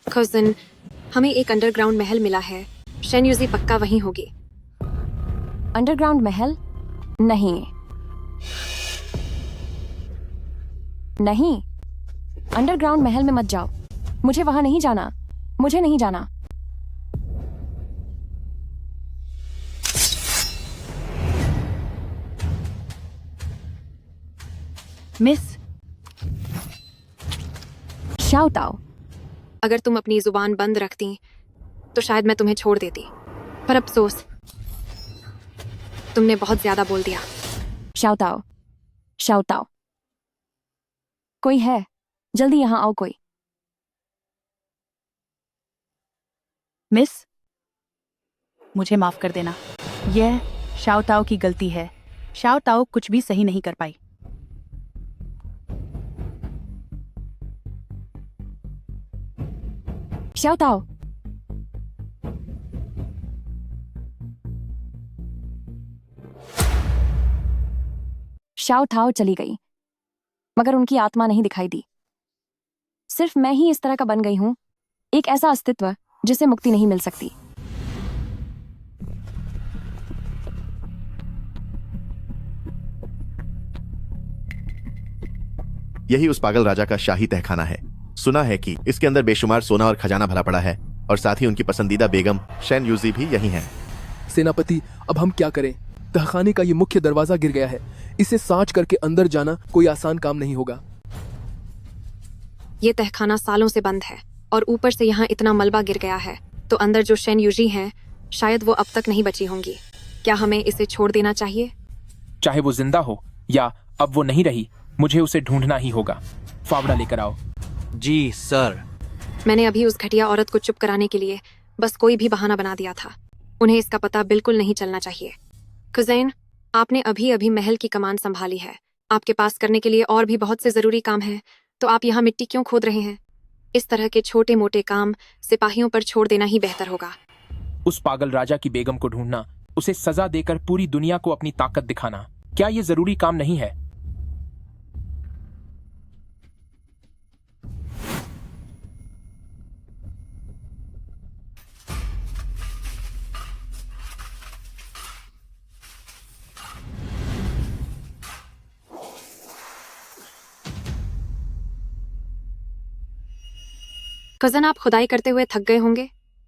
कजिन, हमें एक अंडरग्राउंड महल मिला है। शेन यूजी पक्का वहीं होगी। अंडरग्राउंड महल? नहीं नहीं, अंडरग्राउंड महल में मत जाओ। मुझे वहां नहीं जाना। मुझे नहीं जाना। मिस, शाउट आओ। अगर तुम अपनी जुबान बंद रखती तो शायद मैं तुम्हें छोड़ देती, पर अफसोस तुमने बहुत ज्यादा बोल दिया। शाउट आओ। शाउट आओ। कोई है? जल्दी यहां आओ कोई। मिस, मुझे माफ कर देना। यह शाओताओ की गलती है। शाओताओ कुछ भी सही नहीं कर पाई। शाउट आओ। शाउट आओ चली गई, मगर उनकी आत्मा नहीं दिखाई दी। सिर्फ मैं ही इस तरह का बन गई हूं, एक ऐसा अस्तित्व जिसे मुक्ति नहीं मिल सकती। यही उस पागल राजा का शाही तहखाना है। सुना है कि इसके अंदर बेशुमार सोना और खजाना भरा पड़ा है, और साथ ही उनकी पसंदीदा बेगम शेन यूजी भी यही हैं। सेनापति, अब हम क्या करें? तहखाने का ये मुख्य दरवाजा गिर गया है। इसे सांच करके अंदर जाना कोई आसान काम नहीं होगा। ये तहखाना सालों से बंद है और ऊपर से यहाँ इतना मलबा गिर गया है, तो अंदर जो शेन यूजी हैं शायद वो अब तक नहीं बची होंगी। क्या हमें इसे छोड़ देना चाहिए? चाहे वो जिंदा हो या अब वो नहीं रही, मुझे उसे ढूंढना ही होगा। फावड़ा लेकर आओ। जी सर। मैंने अभी उस घटिया औरत को चुप कराने के लिए बस कोई भी बहाना बना दिया था। उन्हें इसका पता बिल्कुल नहीं चलना चाहिए। कुज़ैन, आपने अभी अभी महल की कमान संभाली है। आपके पास करने के लिए और भी बहुत से जरूरी काम हैं, तो आप यहाँ मिट्टी क्यों खोद रहे हैं? इस तरह के छोटे मोटे काम सिपाहियों पर छोड़ देना ही बेहतर होगा। उस पागल राजा की बेगम को ढूंढना, उसे सजा देकर पूरी दुनिया को अपनी ताकत दिखाना, क्या ये जरूरी काम नहीं है? कजन, आप खुदाई करते हुए थक गए होंगे।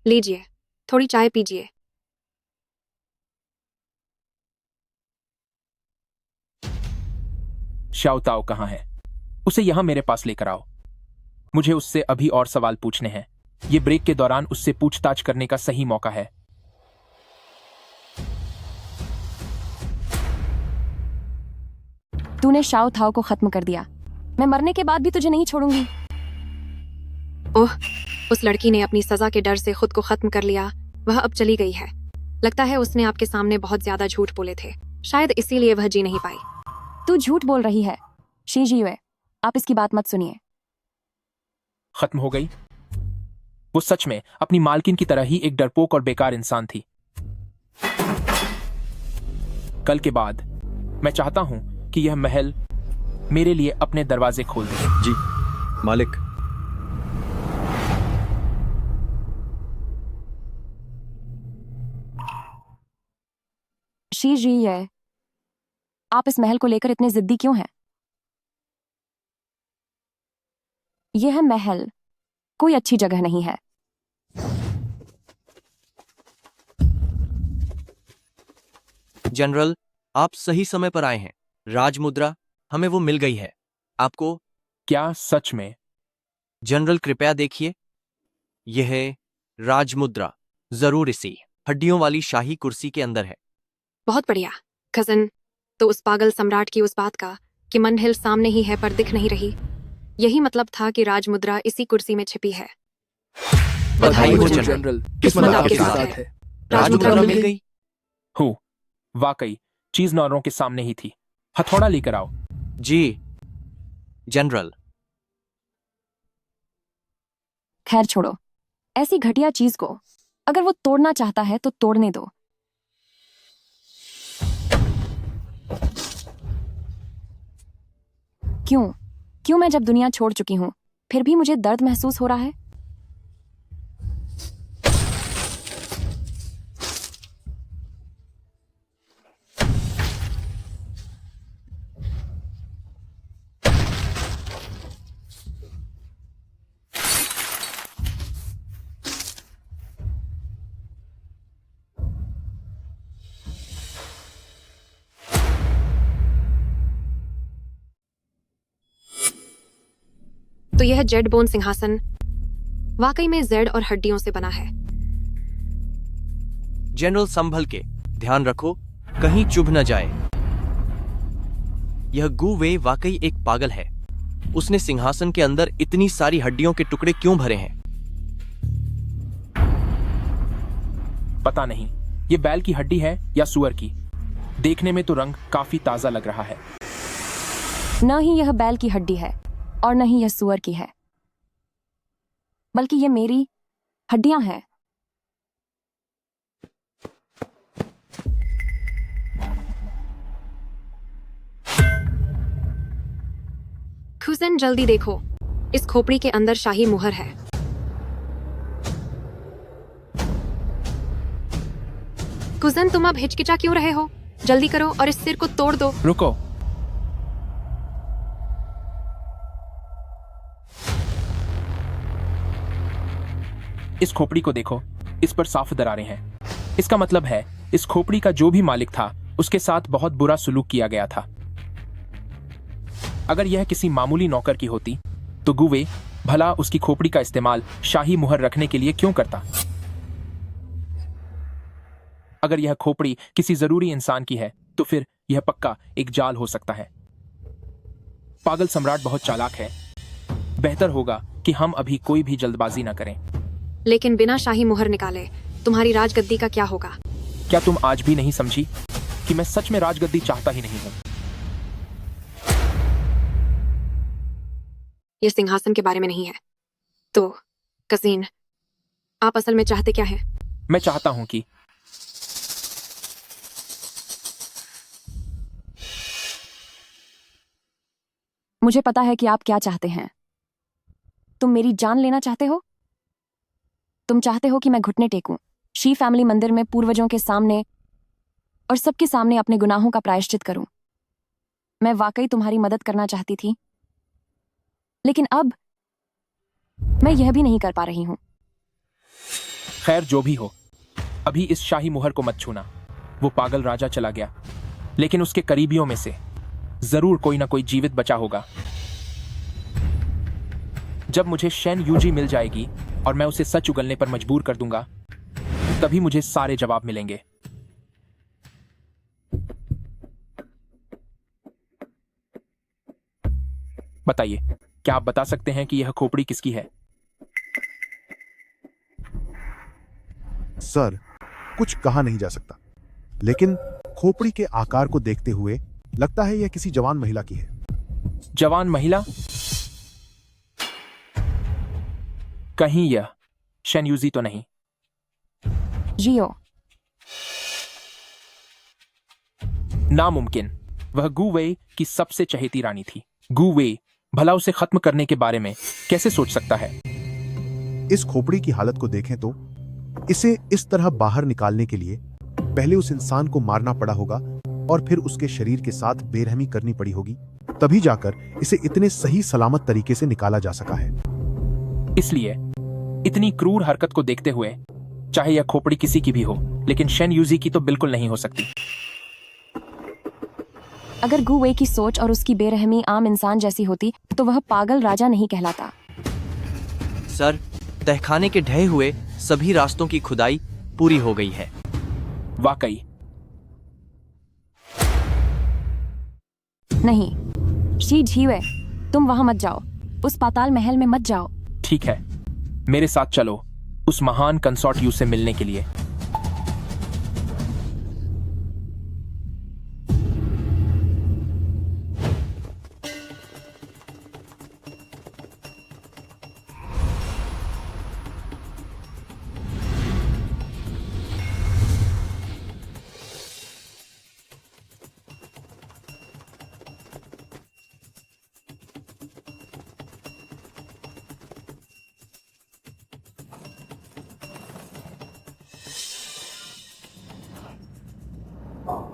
लीजिए, थोड़ी चाय पीजिए। शाओताओ कहाँ है? उसे यहां मेरे पास लेकर आओ। मुझे उससे अभी और सवाल पूछने हैं। ये ब्रेक के दौरान उससे पूछताछ करने का सही मौका है। तूने शाओताओ को खत्म कर दिया। मैं मरने के बाद भी तुझे नहीं छोड़ूंगी। ओह, उस लड़की ने अपनी सजा के डर से खुद को खत्म कर लिया। वह अब चली गई है। लगता है उसने आपके सामने बहुत ज्यादा झूठ बोले थे, शायद इसीलिए वह जी नहीं पाई। तू झूठ बोल रही है शी जियुए। आप इसकी बात मत सुनिए। खत्म हो गई? वो सच में अपनी मालकिन की तरह ही एक डरपोक और बेकार इंसान थी। कल के बाद मैं चाहता हूं कि यह महल मेरे लिए अपने दरवाजे खोल दे। जी मालिक। शी जियुए, आप इस महल को लेकर इतने जिद्दी क्यों हैं? यह महल कोई अच्छी जगह नहीं है। जनरल, आप सही समय पर आए हैं। राजमुद्रा, हमें वो मिल गई है। आपको? क्या सच में? जनरल कृपया देखिए, यह है राजमुद्रा। जरूर इसी हड्डियों वाली शाही कुर्सी के अंदर है। बहुत बढ़िया। कजन, तो उस पागल सम्राट की उस बात का कि मनहिल सामने ही है पर दिख नहीं रही, यही मतलब था कि राजमुद्रा इसी कुर्सी में छिपी है। बधाई हो जनरल। जनरल। किस्मत आपके साथ है। राजमुद्रा मिल गई। हो, वाकई चीज नौरों के सामने ही थी। हथौड़ा लेकर आओ। जी जनरल। खैर छोड़ो, ऐसी घटिया चीज को अगर वो तोड़ना चाहता है तो तोड़ने दो। क्यों क्यों मैं जब दुनिया छोड़ चुकी हूं फिर भी मुझे दर्द महसूस हो रहा है? तो यह जेड बोन सिंहासन वाकई में जेड और हड्डियों से बना है। जनरल संभल के ध्यान रखो, कहीं चुभ न जाए। यह गु वे वाकई एक पागल है। उसने सिंहासन के अंदर इतनी सारी हड्डियों के टुकड़े क्यों भरे हैं? पता नहीं ये बैल की हड्डी है या सुअर की। देखने में तो रंग काफी ताजा लग रहा है। न ही यह बैल की हड्डी है और न ही यह सुअर की है, बल्कि ये मेरी हड्डियां हैं। खुजन जल्दी देखो, इस खोपड़ी के अंदर शाही मुहर है। कुजन, तुम अब हिचकिचा क्यों रहे हो? जल्दी करो और इस सिर को तोड़ दो। रुको, इस खोपड़ी को देखो, इस पर साफ दरारें हैं। इसका मतलब है इस खोपड़ी का जो भी मालिक था उसके साथ बहुत बुरा सुलूक किया गया था। अगर यह किसी मामूली नौकर की होती तो गुवे भला उसकी खोपड़ी का इस्तेमाल शाही मुहर रखने के लिए क्यों करता? अगर यह खोपड़ी किसी जरूरी इंसान की है तो फिर यह पक्का एक जाल हो सकता है। पागल सम्राट बहुत चालाक है। बेहतर होगा कि हम अभी कोई भी जल्दबाजी न करें। लेकिन बिना शाही मुहर निकाले तुम्हारी राजगद्दी का क्या होगा? क्या तुम आज भी नहीं समझी कि मैं सच में राजगद्दी चाहता ही नहीं हूं? यह सिंहासन के बारे में नहीं है। तो कजीन, आप असल में चाहते क्या हैं? मैं चाहता हूं कि मुझे पता है कि आप क्या चाहते हैं। तुम मेरी जान लेना चाहते हो? तुम चाहते हो कि मैं घुटने टेकूं, शी फैमिली मंदिर में पूर्वजों के सामने और सबके सामने अपने गुनाहों का प्रायश्चित करूं। मैं वाकई तुम्हारी मदद करना चाहती थी, लेकिन अब मैं यह भी नहीं कर पा रही हूं। खैर जो भी हो, अभी इस शाही मुहर को मत छूना। वो पागल राजा चला गया, लेकिन उसके करीबियों में से जरूर कोई ना कोई जीवित बचा होगा। जब मुझे शेन यूजी मिल जाएगी और मैं उसे सच उगलने पर मजबूर कर दूंगा, तभी मुझे सारे जवाब मिलेंगे। बताइए, क्या आप बता सकते हैं कि यह खोपड़ी किसकी है? सर, कुछ कहा नहीं जा सकता, लेकिन खोपड़ी के आकार को देखते हुए लगता है यह किसी जवान महिला की है। जवान महिला? कहीं यह शेन यूजी तो नहीं? जियो, नामुमकिन। वह गु वे की सबसे चहेती रानी थी। गु वे भला उसे खत्म करने के बारे में कैसे सोच सकता है? इस खोपड़ी की हालत को देखें तो इसे इस तरह बाहर निकालने के लिए पहले उस इंसान को मारना पड़ा होगा और फिर उसके शरीर के साथ बेरहमी करनी पड़ी होगी, तभी जाकर इसे इतने सही सलामत तरीके से निकाला जा सका है। इसलिए इतनी क्रूर हरकत को देखते हुए, चाहे यह खोपड़ी किसी की भी हो, लेकिन शेन यूजी की तो बिल्कुल नहीं हो सकती। अगर गु वे की सोच और उसकी बेरहमी आम इंसान जैसी होती तो वह पागल राजा नहीं कहलाता। सर, तहखाने के ढहे हुए सभी रास्तों की खुदाई पूरी हो गई है। वाकई नहीं शी झीवे, तुम वहां मत जाओ, उस पाताल महल में मत जाओ। ठीक है, मेरे साथ चलो उस महान कंसॉर्ट यू से मिलने के लिए।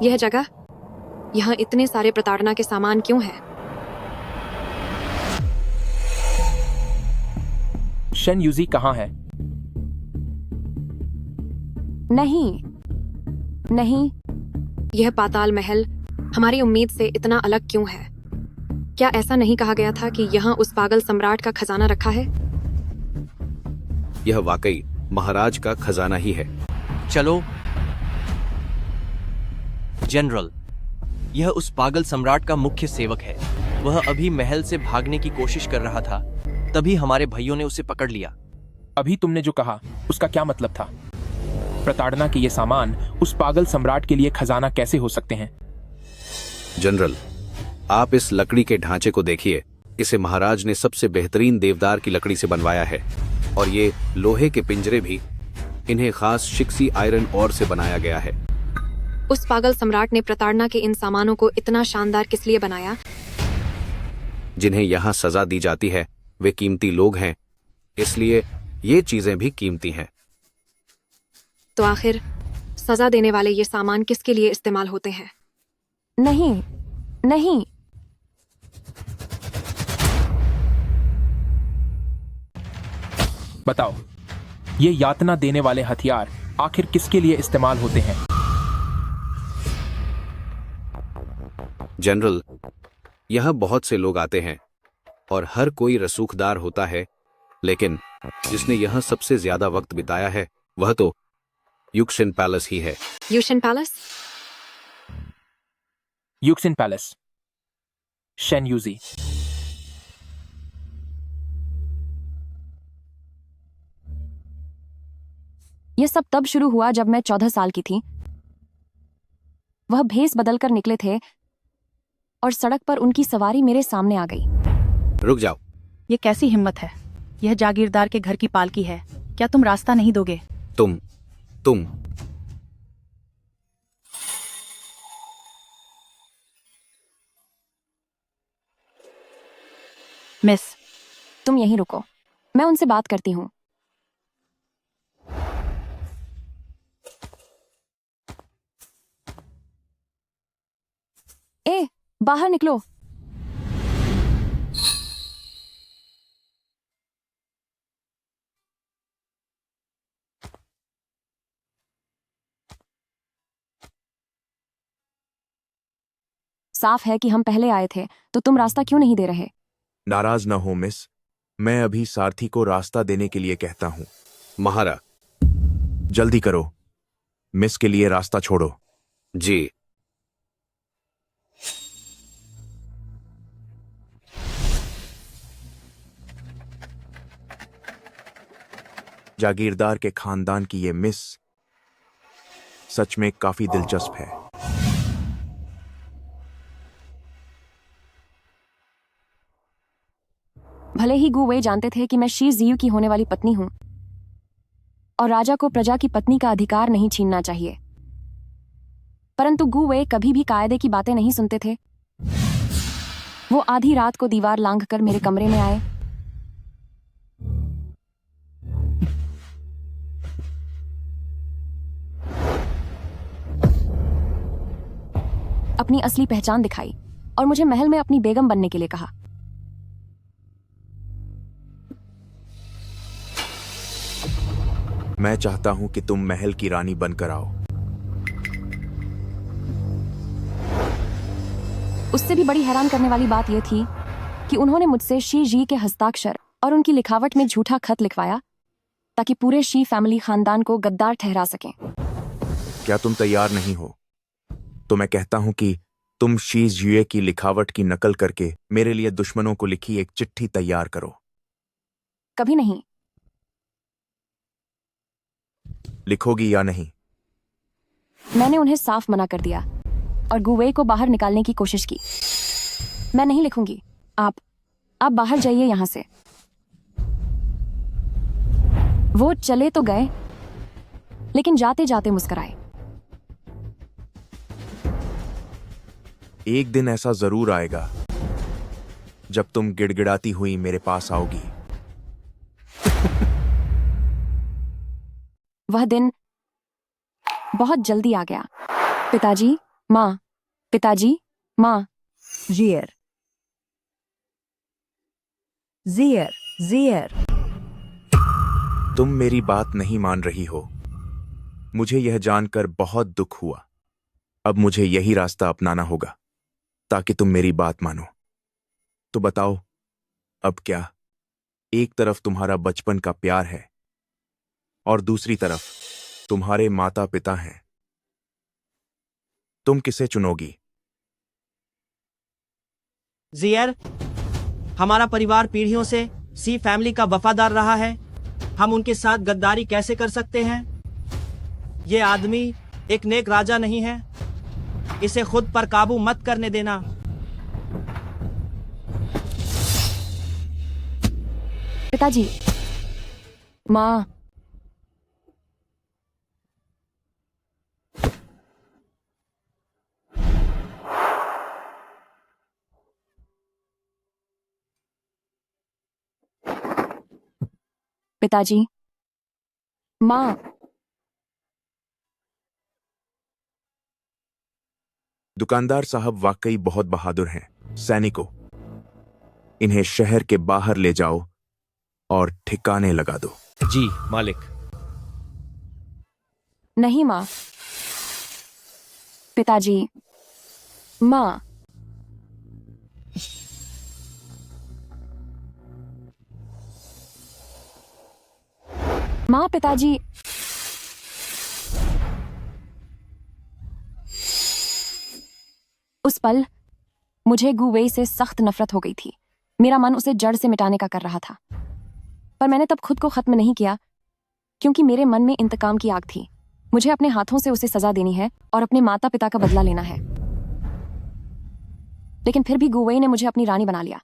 यह जगह, यहाँ इतने सारे प्रताड़ना के सामान क्यों हैं? शेन यूजी कहाँ है? नहीं नहीं, यह पाताल महल हमारी उम्मीद से इतना अलग क्यों है? क्या ऐसा नहीं कहा गया था कि यहाँ उस पागल सम्राट का खजाना रखा है? यह वाकई महाराज का खजाना ही है। चलो जनरल, यह उस पागल सम्राट का मुख्य सेवक है। वह अभी महल से भागने की कोशिश कर रहा था, तभी हमारे भाइयों ने उसे पकड़ लिया। अभी तुमने जो कहा उसका क्या मतलब था? प्रताड़ना के ये सामान उस पागल सम्राट के लिए खजाना कैसे हो सकते हैं? जनरल, आप इस लकड़ी के ढांचे को देखिए। इसे महाराज ने सबसे बेहतरीन देवदार की लकड़ी से बनवाया है, और ये लोहे के पिंजरे भी इन्हें खास शिक्सी आयरन ओर से बनाया गया है। उस पागल सम्राट ने प्रताड़ना के इन सामानों को इतना शानदार किस लिए बनाया? जिन्हें यहाँ सजा दी जाती है वे कीमती लोग हैं, इसलिए ये चीजें भी कीमती हैं। तो आखिर सजा देने वाले ये सामान किसके लिए इस्तेमाल होते हैं? नहीं नहीं, बताओ, ये यातना देने वाले हथियार आखिर किसके लिए इस्तेमाल होते हैं? जनरल, यहाँ बहुत से लोग आते हैं और हर कोई रसूखदार होता है, लेकिन जिसने यहाँ सबसे ज्यादा वक्त बिताया है वह तो युक्शिन पैलेस ही है। यूशन पैलेस? युक्सिन पैलेस, शेन यूजी। यह सब तब शुरू हुआ जब मैं 14 साल की थी। वह भेस बदलकर निकले थे और सड़क पर उनकी सवारी मेरे सामने आ गई। रुक जाओ। ये कैसी हिम्मत है? यह जागीरदार के घर की पालकी है, क्या तुम रास्ता नहीं दोगे? तुम मिस, तुम यहीं रुको, मैं उनसे बात करती हूँ। ए, बाहर निकलो। साफ है कि हम पहले आए थे, तो तुम रास्ता क्यों नहीं दे रहे? नाराज न हो मिस, मैं अभी सारथी को रास्ता देने के लिए कहता हूं। महारा, जल्दी करो, मिस के लिए रास्ता छोड़ो। जी। जागीरदार के खानदान की ये मिस सच में काफी दिलचस्प है। भले ही गु वे जानते थे कि मैं शी जियू की होने वाली पत्नी हूं और राजा को प्रजा की पत्नी का अधिकार नहीं छीनना चाहिए, परंतु गु वे कभी भी कायदे की बातें नहीं सुनते थे। वो आधी रात को दीवार लांघकर मेरे कमरे में आए। अपनी असली पहचान दिखाई और मुझे महल में अपनी बेगम बनने के लिए कहा। मैं चाहता हूं कि तुम महल की रानी बनकर आओ। उससे भी बड़ी हैरान करने वाली बात यह थी कि उन्होंने मुझसे शी जी के हस्ताक्षर और उनकी लिखावट में झूठा खत लिखवाया ताकि पूरे शी फैमिली खानदान को गद्दार ठहरा सकें। क्या तुम तैयार नहीं हो? तो मैं कहता हूं कि तुम शीज युए की लिखावट की नकल करके मेरे लिए दुश्मनों को लिखी एक चिट्ठी तैयार करो। कभी नहीं। लिखोगी या नहीं? मैंने उन्हें साफ मना कर दिया और गुवे को बाहर निकालने की कोशिश की। मैं नहीं लिखूंगी। आप बाहर जाइए यहां से। वो चले तो गए, लेकिन जाते जाते मुस्कुराए। एक दिन ऐसा जरूर आएगा जब तुम गिड़गिड़ाती हुई मेरे पास आओगी। वह दिन बहुत जल्दी आ गया। पिताजी, माँ, पिताजी, माँ। जियर जियर जियर। तुम मेरी बात नहीं मान रही हो। मुझे यह जानकर बहुत दुख हुआ। अब मुझे यही रास्ता अपनाना होगा ताकि तुम मेरी बात मानो। तो बताओ अब क्या? एक तरफ तुम्हारा बचपन का प्यार है और दूसरी तरफ तुम्हारे माता पिता हैं। तुम किसे चुनोगी? जियर, हमारा परिवार पीढ़ियों से सी फैमिली का वफादार रहा है। हम उनके साथ गद्दारी कैसे कर सकते हैं? ये आदमी एक नेक राजा नहीं है। इसे खुद पर काबू मत करने देना। पिताजी, माँ। पिताजी, माँ। दुकानदार साहब वाकई बहुत बहादुर हैं। सैनिकों, इन्हें शहर के बाहर ले जाओ और ठिकाने लगा दो। जी मालिक। नहीं माँ। पिताजी, माँ। माँ, पिताजी। उस पल मुझे गुवेई से सख्त नफरत हो गई थी। मेरा मन उसे जड़ से मिटाने का कर रहा था, पर मैंने तब खुद को खत्म नहीं किया क्योंकि मेरे मन में इंतकाम की आग थी। मुझे अपने हाथों से उसे सजा देनी है और अपने माता पिता का बदला लेना है। लेकिन फिर भी गुवेई ने मुझे अपनी रानी बना लिया,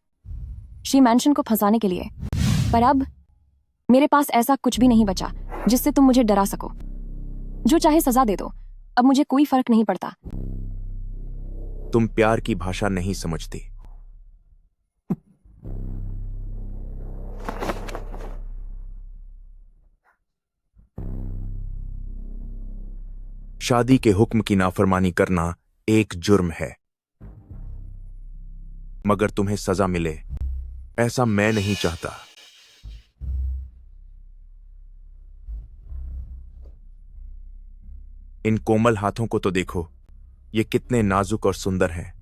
शी मैंशन को फंसाने के लिए। पर अब मेरे पास ऐसा कुछ भी नहीं बचा जिससे तुम मुझे डरा सको। जो चाहे सजा दे दो, अब मुझे कोई फर्क नहीं पड़ता। तुम प्यार की भाषा नहीं समझती। शादी के हुक्म की नाफरमानी करना एक जुर्म है, मगर तुम्हें सजा मिले ऐसा मैं नहीं चाहता। इन कोमल हाथों को तो देखो, ये कितने नाजुक और सुंदर हैं।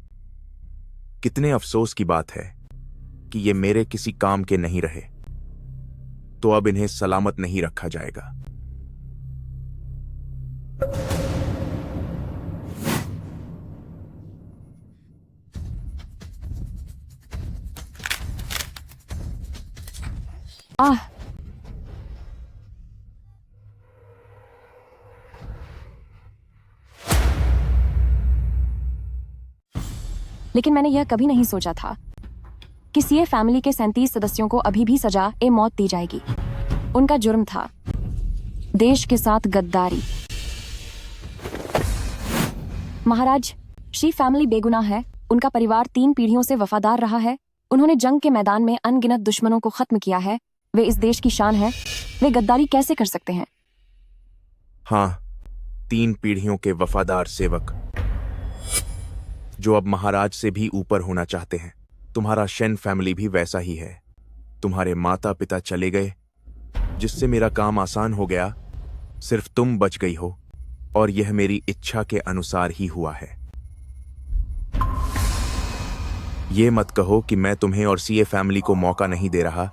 कितने अफसोस की बात है कि ये मेरे किसी काम के नहीं रहे, तो अब इन्हें सलामत नहीं रखा जाएगा। आह, लेकिन मैंने यह कभी नहीं सोचा था कि सीए फैमिली के 37 सदस्यों को अभी भी सजा ए मौत दी जाएगी। उनका जुर्म था देश के साथ गद्दारी। महाराज, शी फैमिली बेगुनाह है। उनका परिवार 3 पीढ़ियों से वफादार रहा है। उन्होंने जंग के मैदान में अनगिनत दुश्मनों को खत्म किया है। वे इस देश की शान है। वे गद्दारी कैसे कर सकते हैं? हां, 3 पीढ़ियों के वफादार सेवक जो अब महाराज से भी ऊपर होना चाहते हैं। तुम्हारा शेन फैमिली भी वैसा ही है। तुम्हारे माता पिता चले गए, जिससे मेरा काम आसान हो गया। सिर्फ तुम बच गई हो, और यह मेरी इच्छा के अनुसार ही हुआ है। ये मत कहो कि मैं तुम्हें और सीए फैमिली को मौका नहीं दे रहा।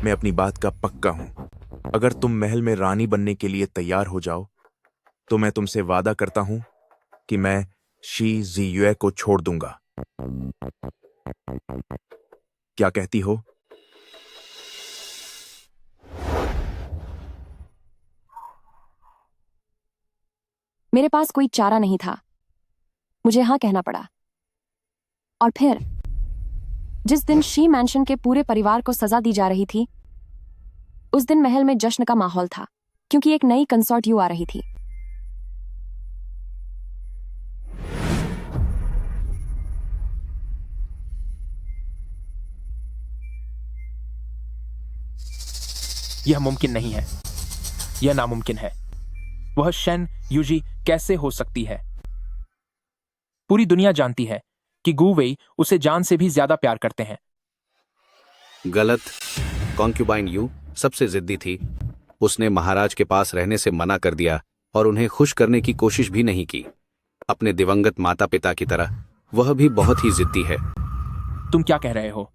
मैं अपनी बात का पक्का हूं। अगर तुम महल में रानी बनने के लिए तैयार हो जाओ, तो मैं तुमसे वादा करता हूं कि मैं शी जीयुए को छोड़ दूंगा। क्या कहती हो? मेरे पास कोई चारा नहीं था, मुझे हाँ कहना पड़ा। और फिर जिस दिन शी मैंशन के पूरे परिवार को सजा दी जा रही थी, उस दिन महल में जश्न का माहौल था, क्योंकि एक नई कंसॉर्ट यू आ रही थी। यह मुमकिन नहीं है, यह नामुमकिन है। वह शेन यूजी कैसे हो सकती है? पूरी दुनिया जानती है कि गु वेई उसे जान से भी ज्यादा प्यार करते हैं। गलत। कॉन्क्यूबाइन यू सबसे जिद्दी थी। उसने महाराज के पास रहने से मना कर दिया और उन्हें खुश करने की कोशिश भी नहीं की। अपने दिवंगत माता पिता की तरह वह भी बहुत ही जिद्दी है। तुम क्या कह रहे हो?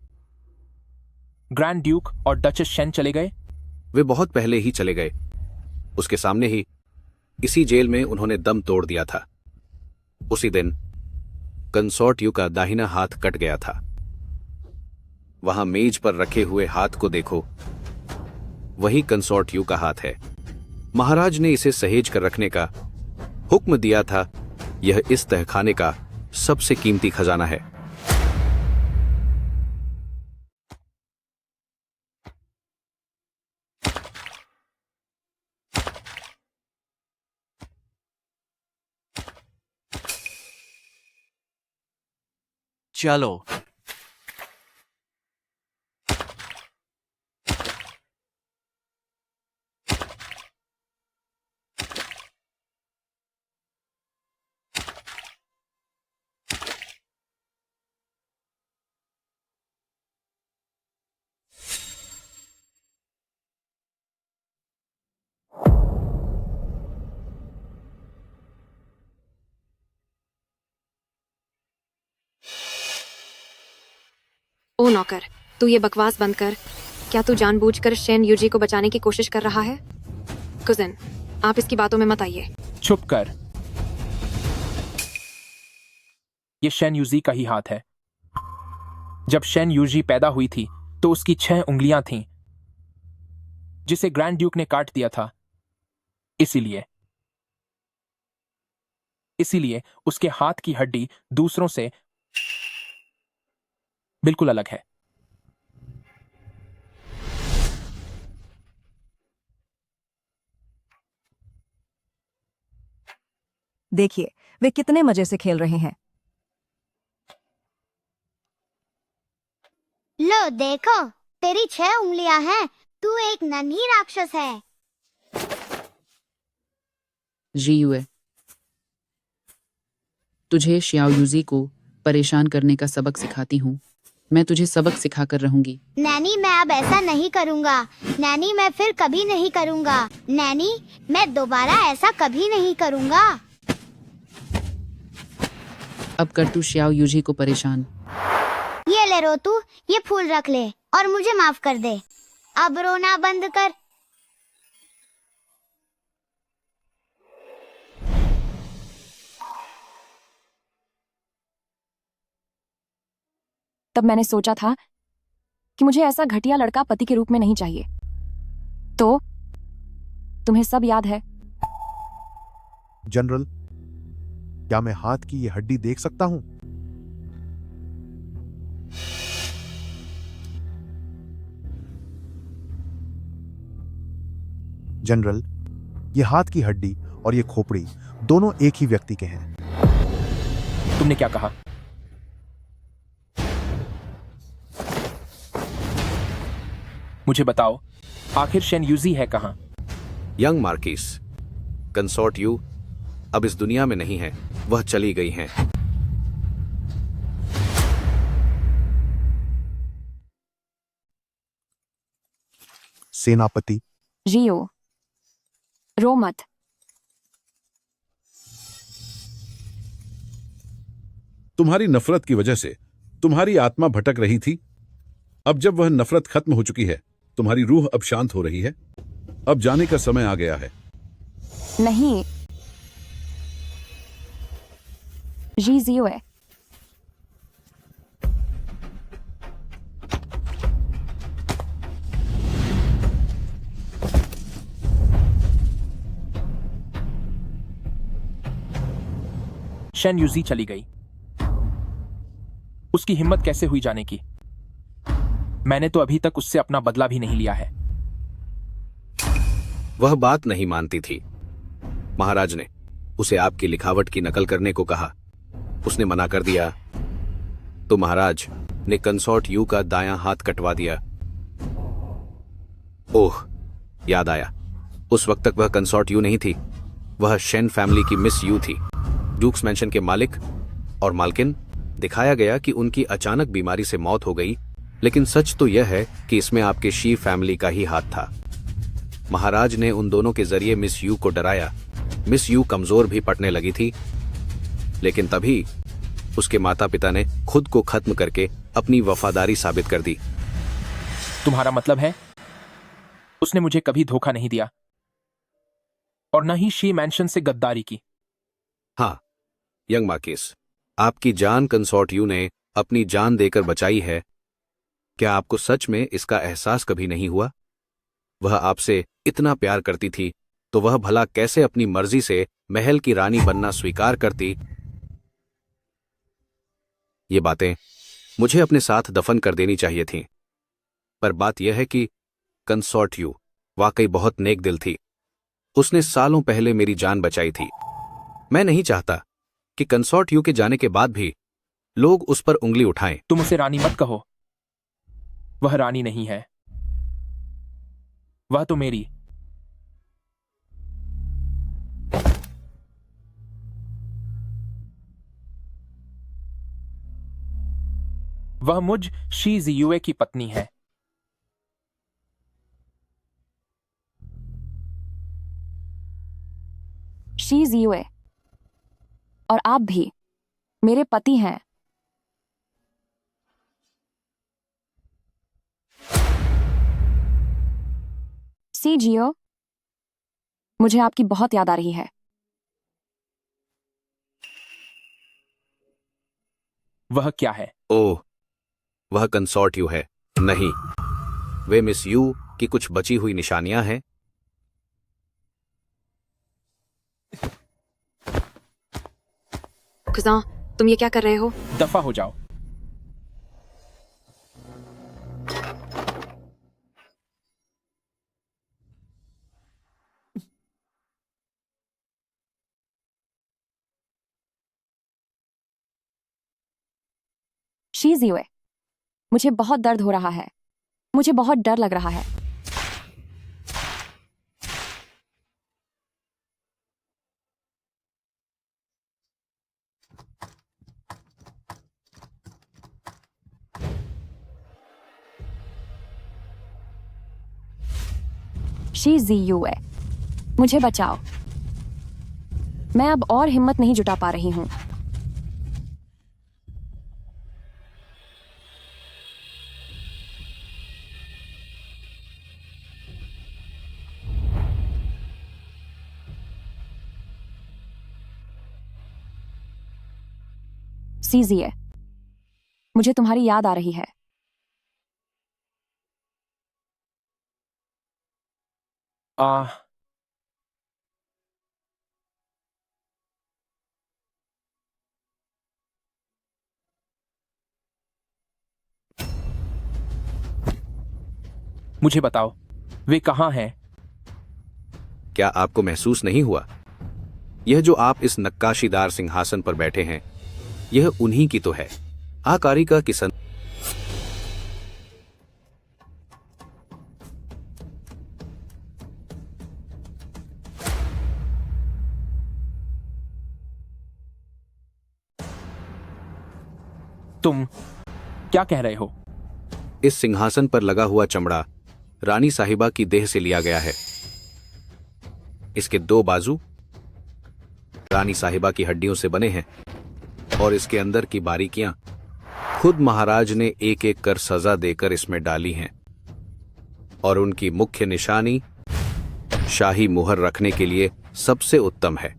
ग्रैंड ड्यूक और डचेस शेन चले गए? वे बहुत पहले ही चले गए। उसके सामने ही इसी जेल में उन्होंने दम तोड़ दिया था। उसी दिन कंसॉर्ट यू का दाहिना हाथ कट गया था। वहां मेज पर रखे हुए हाथ को देखो, वही कंसॉर्ट यू का हाथ है। महाराज ने इसे सहेज कर रखने का हुक्म दिया था। यह इस तहखाने का सबसे कीमती खजाना है। चलो। ओ नौकर, तू ये बकवास बंद कर। क्या तू जानबूझकर शेन यूजी को बचाने की कोशिश कर रहा है? कुजिन, आप इसकी बातों में मत आइए। चुप कर। ये शेन यूजी का ही हाथ है। जब शेन यूजी पैदा हुई थी तो उसकी 6 उंगलियां थीं, जिसे ग्रैंड ड्यूक ने काट दिया था। इसीलिए उसके हाथ की हड्डी दूसरों से बिल्कुल अलग है। देखिए, वे कितने मजे से खेल रहे हैं। लो देखो, तेरी 6 उंगलियां हैं। तू एक नन्ही राक्षस है। जीयुए, तुझे श्याओ यूजी को परेशान करने का सबक सिखाती हूँ। मैं तुझे सबक सिखा कर रहूंगी। नैनी, मैं अब ऐसा नहीं करूँगा। नैनी, मैं फिर कभी नहीं करूँगा। नैनी, मैं दोबारा ऐसा कभी नहीं करूँगा। अब कर तू श्याओ यूजी को परेशान। ये ले रोतू, ये फूल रख ले और मुझे माफ कर दे। अब रोना बंद कर। तब मैंने सोचा था कि मुझे ऐसा घटिया लड़का पति के रूप में नहीं चाहिए। तो तुम्हें सब याद है? जनरल, क्या मैं हाथ की ये हड्डी देख सकता हूं? जनरल, ये हाथ की हड्डी और ये खोपड़ी दोनों एक ही व्यक्ति के हैं। तुमने क्या कहा? मुझे बताओ, आखिर शेन यूजी है कहां? यंग मार्किस, कंसॉर्ट यू अब इस दुनिया में नहीं है। वह चली गई हैं। सेनापति। जियो, रो मत। तुम्हारी नफरत की वजह से तुम्हारी आत्मा भटक रही थी। अब जब वह नफरत खत्म हो चुकी है, तुम्हारी रूह अब शांत हो रही है। अब जाने का समय आ गया है। नहीं, जी जियो है। शेन यूजी चली गई। उसकी हिम्मत कैसे हुई जाने की? मैंने तो अभी तक उससे अपना बदला भी नहीं लिया है। वह बात नहीं मानती थी। महाराज ने उसे आपकी लिखावट की नकल करने को कहा। उसने मना कर दिया तो महाराज ने कंसॉर्ट यू का दायां हाथ कटवा दिया। ओह, याद आया, उस वक्त तक वह कंसॉर्ट यू नहीं थी, वह शेन फैमिली की मिस यू थी, ड्यूक्स मैंशन के मालिक और मालकिन। दिखाया गया कि उनकी अचानक बीमारी से मौत हो गई, लेकिन सच तो यह है कि इसमें आपके शी फैमिली का ही हाथ था। महाराज ने उन दोनों के जरिए मिस यू को डराया। मिस यू कमजोर भी पड़ने लगी थी, लेकिन तभी उसके माता पिता ने खुद को खत्म करके अपनी वफादारी साबित कर दी। तुम्हारा मतलब है उसने मुझे कभी धोखा नहीं दिया और न ही शी मैंशन से गद्दारी की? हाँ यंग मार्किस, आपकी जान कंसॉर्ट यू ने अपनी जान देकर बचाई है। क्या आपको सच में इसका एहसास कभी नहीं हुआ? वह आपसे इतना प्यार करती थी तो वह भला कैसे अपनी मर्जी से महल की रानी बनना स्वीकार करती? ये बातें मुझे अपने साथ दफन कर देनी चाहिए थीं। पर बात यह है कि कंसॉर्ट यू वाकई बहुत नेक दिल थी। उसने सालों पहले मेरी जान बचाई थी। मैं नहीं चाहता कि कंसॉर्ट यू के जाने के बाद भी लोग उस पर उंगली उठाएं। तुम उसे रानी मत कहो, वह रानी नहीं है, वह तो मेरी वह मुझ शी जियुए की पत्नी है। शी जियुए और आप भी मेरे पति हैं। सी जियो, मुझे आपकी बहुत याद आ रही है। वह क्या है? ओह, वह कंसॉर्ट यू है। नहीं, वे मिस यू की कुछ बची हुई निशानियां हैं। खुदा, तुम ये क्या कर रहे हो? दफा हो जाओ। शी जियुए, मुझे बहुत दर्द हो रहा है, मुझे बहुत डर लग रहा है। शी जियुए, मुझे बचाओ। मैं अब और हिम्मत नहीं जुटा पा रही हूं। सीजिए, मुझे तुम्हारी याद आ रही है। मुझे बताओ, वे कहां हैं? क्या आपको महसूस नहीं हुआ? यह जो आप इस नक्काशीदार सिंहासन पर बैठे हैं, यह उन्हीं की तो है। आकारिका की तुम क्या कह रहे हो? इस सिंहासन पर लगा हुआ चमड़ा रानी साहिबा की देह से लिया गया है। इसके 2 बाजू रानी साहिबा की हड्डियों से बने हैं और इसके अंदर की बारीकियां खुद महाराज ने एक एक कर सजा देकर इसमें डाली हैं और उनकी मुख्य निशानी शाही मुहर रखने के लिए सबसे उत्तम है।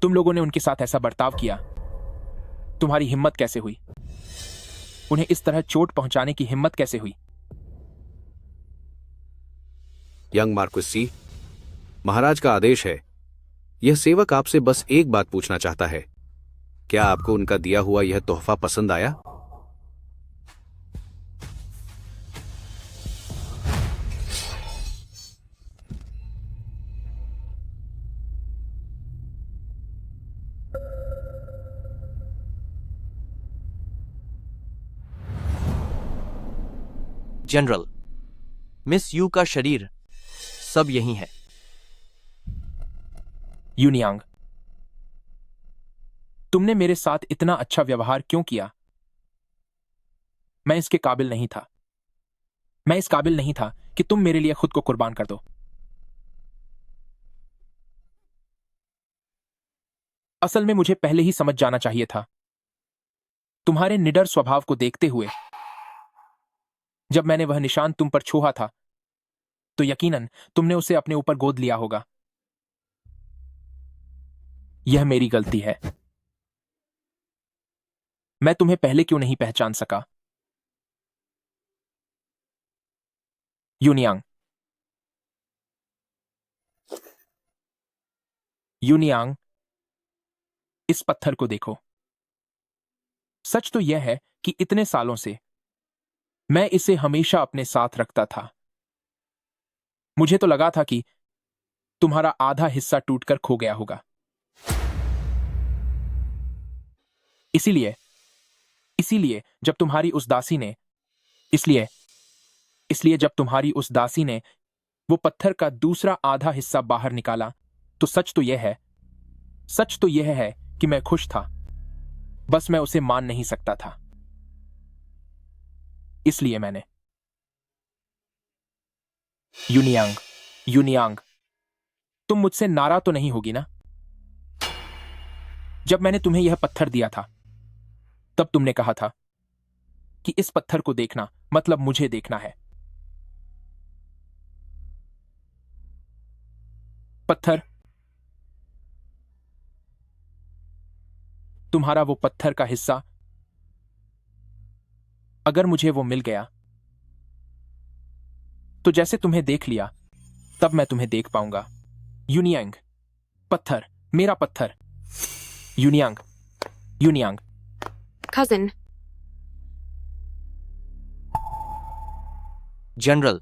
तुम लोगों ने उनके साथ ऐसा बर्ताव किया। तुम्हारी हिम्मत कैसे हुई? उन्हें इस तरह चोट पहुंचाने की हिम्मत कैसे हुई? यंग मार्कुस सी, महाराज का आदेश है। यह सेवक आपसे बस एक बात पूछना चाहता है। क्या आपको उनका दिया हुआ यह तोहफा पसंद आया? जनरल, मिस यू का शरीर सब यही है। यूनियांग, तुमने मेरे साथ इतना अच्छा व्यवहार क्यों किया? मैं इसके काबिल नहीं था। मैं इस काबिल नहीं था कि तुम मेरे लिए खुद को कुर्बान कर दो। असल में मुझे पहले ही समझ जाना चाहिए था। तुम्हारे निडर स्वभाव को देखते हुए जब मैंने वह निशान तुम पर छोड़ा था, तो यकीनन तुमने उसे अपने ऊपर गोद लिया होगा। यह मेरी गलती है। मैं तुम्हें पहले क्यों नहीं पहचान सका? यूनियांग, यूनियांग, इस पत्थर को देखो। सच तो यह है कि इतने सालों से मैं इसे हमेशा अपने साथ रखता था। मुझे तो लगा था कि तुम्हारा आधा हिस्सा टूटकर खो गया होगा। इसीलिए जब तुम्हारी उस दासी ने जब तुम्हारी उस दासी ने वो पत्थर का दूसरा आधा हिस्सा बाहर निकाला, तो सच तो यह है कि मैं खुश था। बस मैं उसे मान नहीं सकता था। इसलिए मैंने यूनियांग, तुम मुझसे नाराज तो नहीं होगी ना? जब मैंने तुम्हें यह पत्थर दिया था, तब तुमने कहा था कि इस पत्थर को देखना मतलब मुझे देखना है। पत्थर, तुम्हारा वो पत्थर का हिस्सा, अगर मुझे वो मिल गया तो जैसे तुम्हें देख लिया, तब मैं तुम्हें देख पाऊंगा। यूनियांग, पत्थर, मेरा पत्थर। यूनियांग। कजिन। जनरल,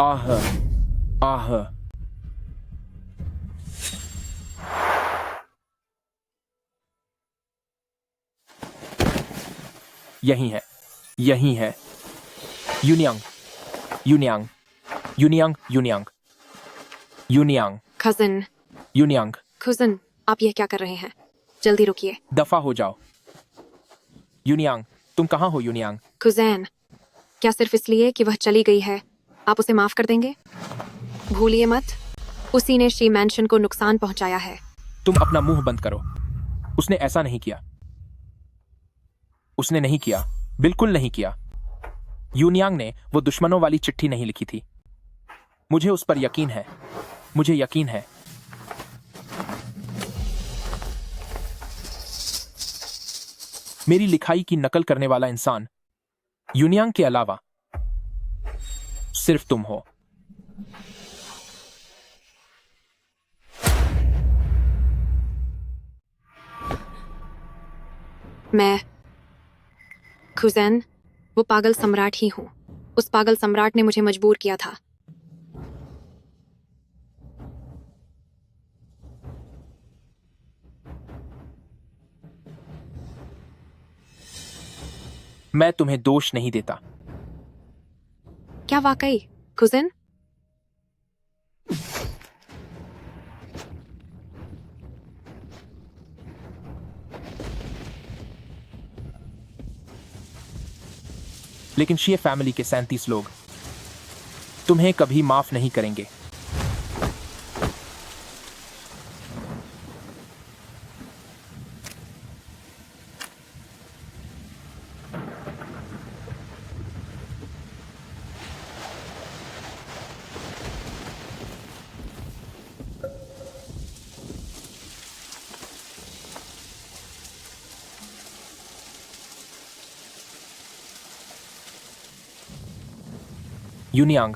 आह, यही है। यूनियांग। कजिन, आप यह क्या कर रहे हैं? जल्दी रुकिए। दफा हो जाओ। यूनियांग, तुम कहां हो? यूनियांग। कुजैन, क्या सिर्फ इसलिए कि वह चली गई है आप उसे माफ कर देंगे? भूलिए मत, उसी ने शी मैंशन को नुकसान पहुंचाया है। तुम अपना मुंह बंद करो। उसने ऐसा नहीं किया। उसने नहीं किया, बिल्कुल नहीं किया। यूनियांग ने वो दुश्मनों वाली चिट्ठी नहीं लिखी थी। मुझे उस पर यकीन है। मुझे यकीन है। मेरी लिखाई की नकल करने वाला इंसान यूनियांग के अलावा सिर्फ तुम हो। मैं खुजैन, वो पागल सम्राट ही हूं। उस पागल सम्राट ने मुझे मजबूर किया था। मैं तुम्हें दोष नहीं देता। क्या वाकई खुजैन? लेकिन शी फैमिली के 37 लोग तुम्हें कभी माफ नहीं करेंगे। यूनियांग,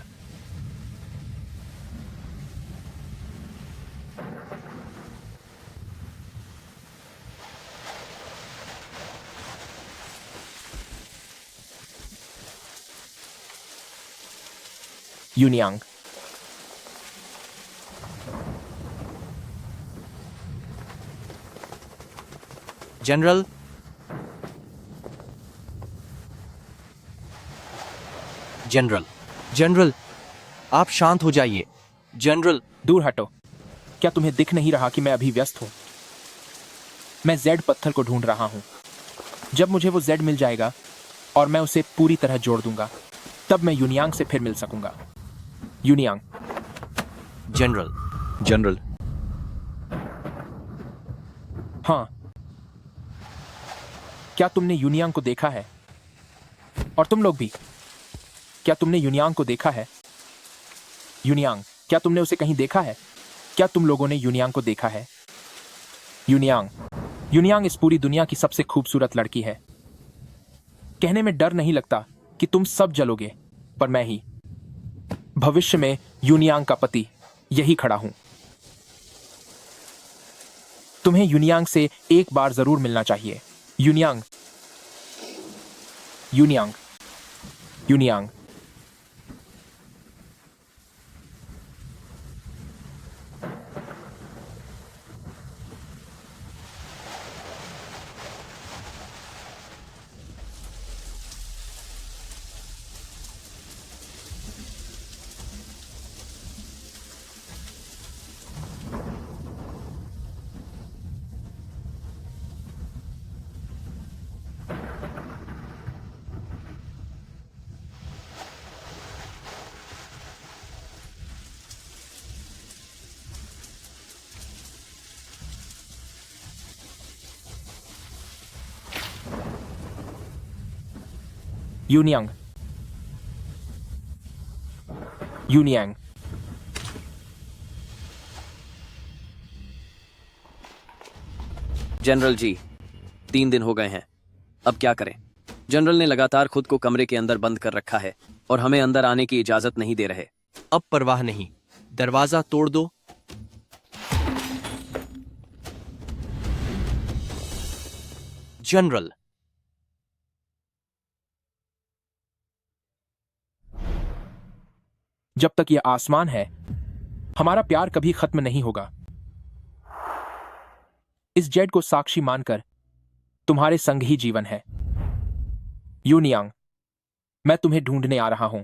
यूनियांग, जनरल, जनरल, जनरल, आप शांत हो जाइए। जनरल, दूर हटो। क्या तुम्हें दिख नहीं रहा कि मैं अभी व्यस्त हूं? मैं जेड पत्थर को ढूंढ रहा हूं। जब मुझे वो जेड मिल जाएगा और मैं उसे पूरी तरह जोड़ दूंगा, तब मैं यूनियांग से फिर मिल सकूंगा। यूनियांग। जनरल, जनरल, हाँ, क्या तुमने यूनियांग को देखा है? और तुम लोग भी, क्या तुमने यूनियांग को देखा है? यूनियांग, क्या तुमने उसे कहीं देखा है? क्या तुम लोगों ने यूनियांग को देखा है? यूनियांग, यूनियांग इस पूरी दुनिया की सबसे खूबसूरत लड़की है। कहने में डर नहीं लगता कि तुम सब जलोगे, पर मैं ही भविष्य में यूनियांग का पति यही खड़ा हूं। तुम्हें यूनियांग से एक बार जरूर मिलना चाहिए। यूनियांग, यूनियांग, यूनियांग। यूनियांग, यूनियांग। जनरल जी, 3 दिन हो गए हैं, अब क्या करें? जनरल ने लगातार खुद को कमरे के अंदर बंद कर रखा है और हमें अंदर आने की इजाजत नहीं दे रहे। अब परवाह नहीं, दरवाजा तोड़ दो। जनरल, जब तक यह आसमान है, हमारा प्यार कभी खत्म नहीं होगा। इस जेड को साक्षी मानकर तुम्हारे संग ही जीवन है। यूनियांग, मैं तुम्हें ढूंढने आ रहा हूं।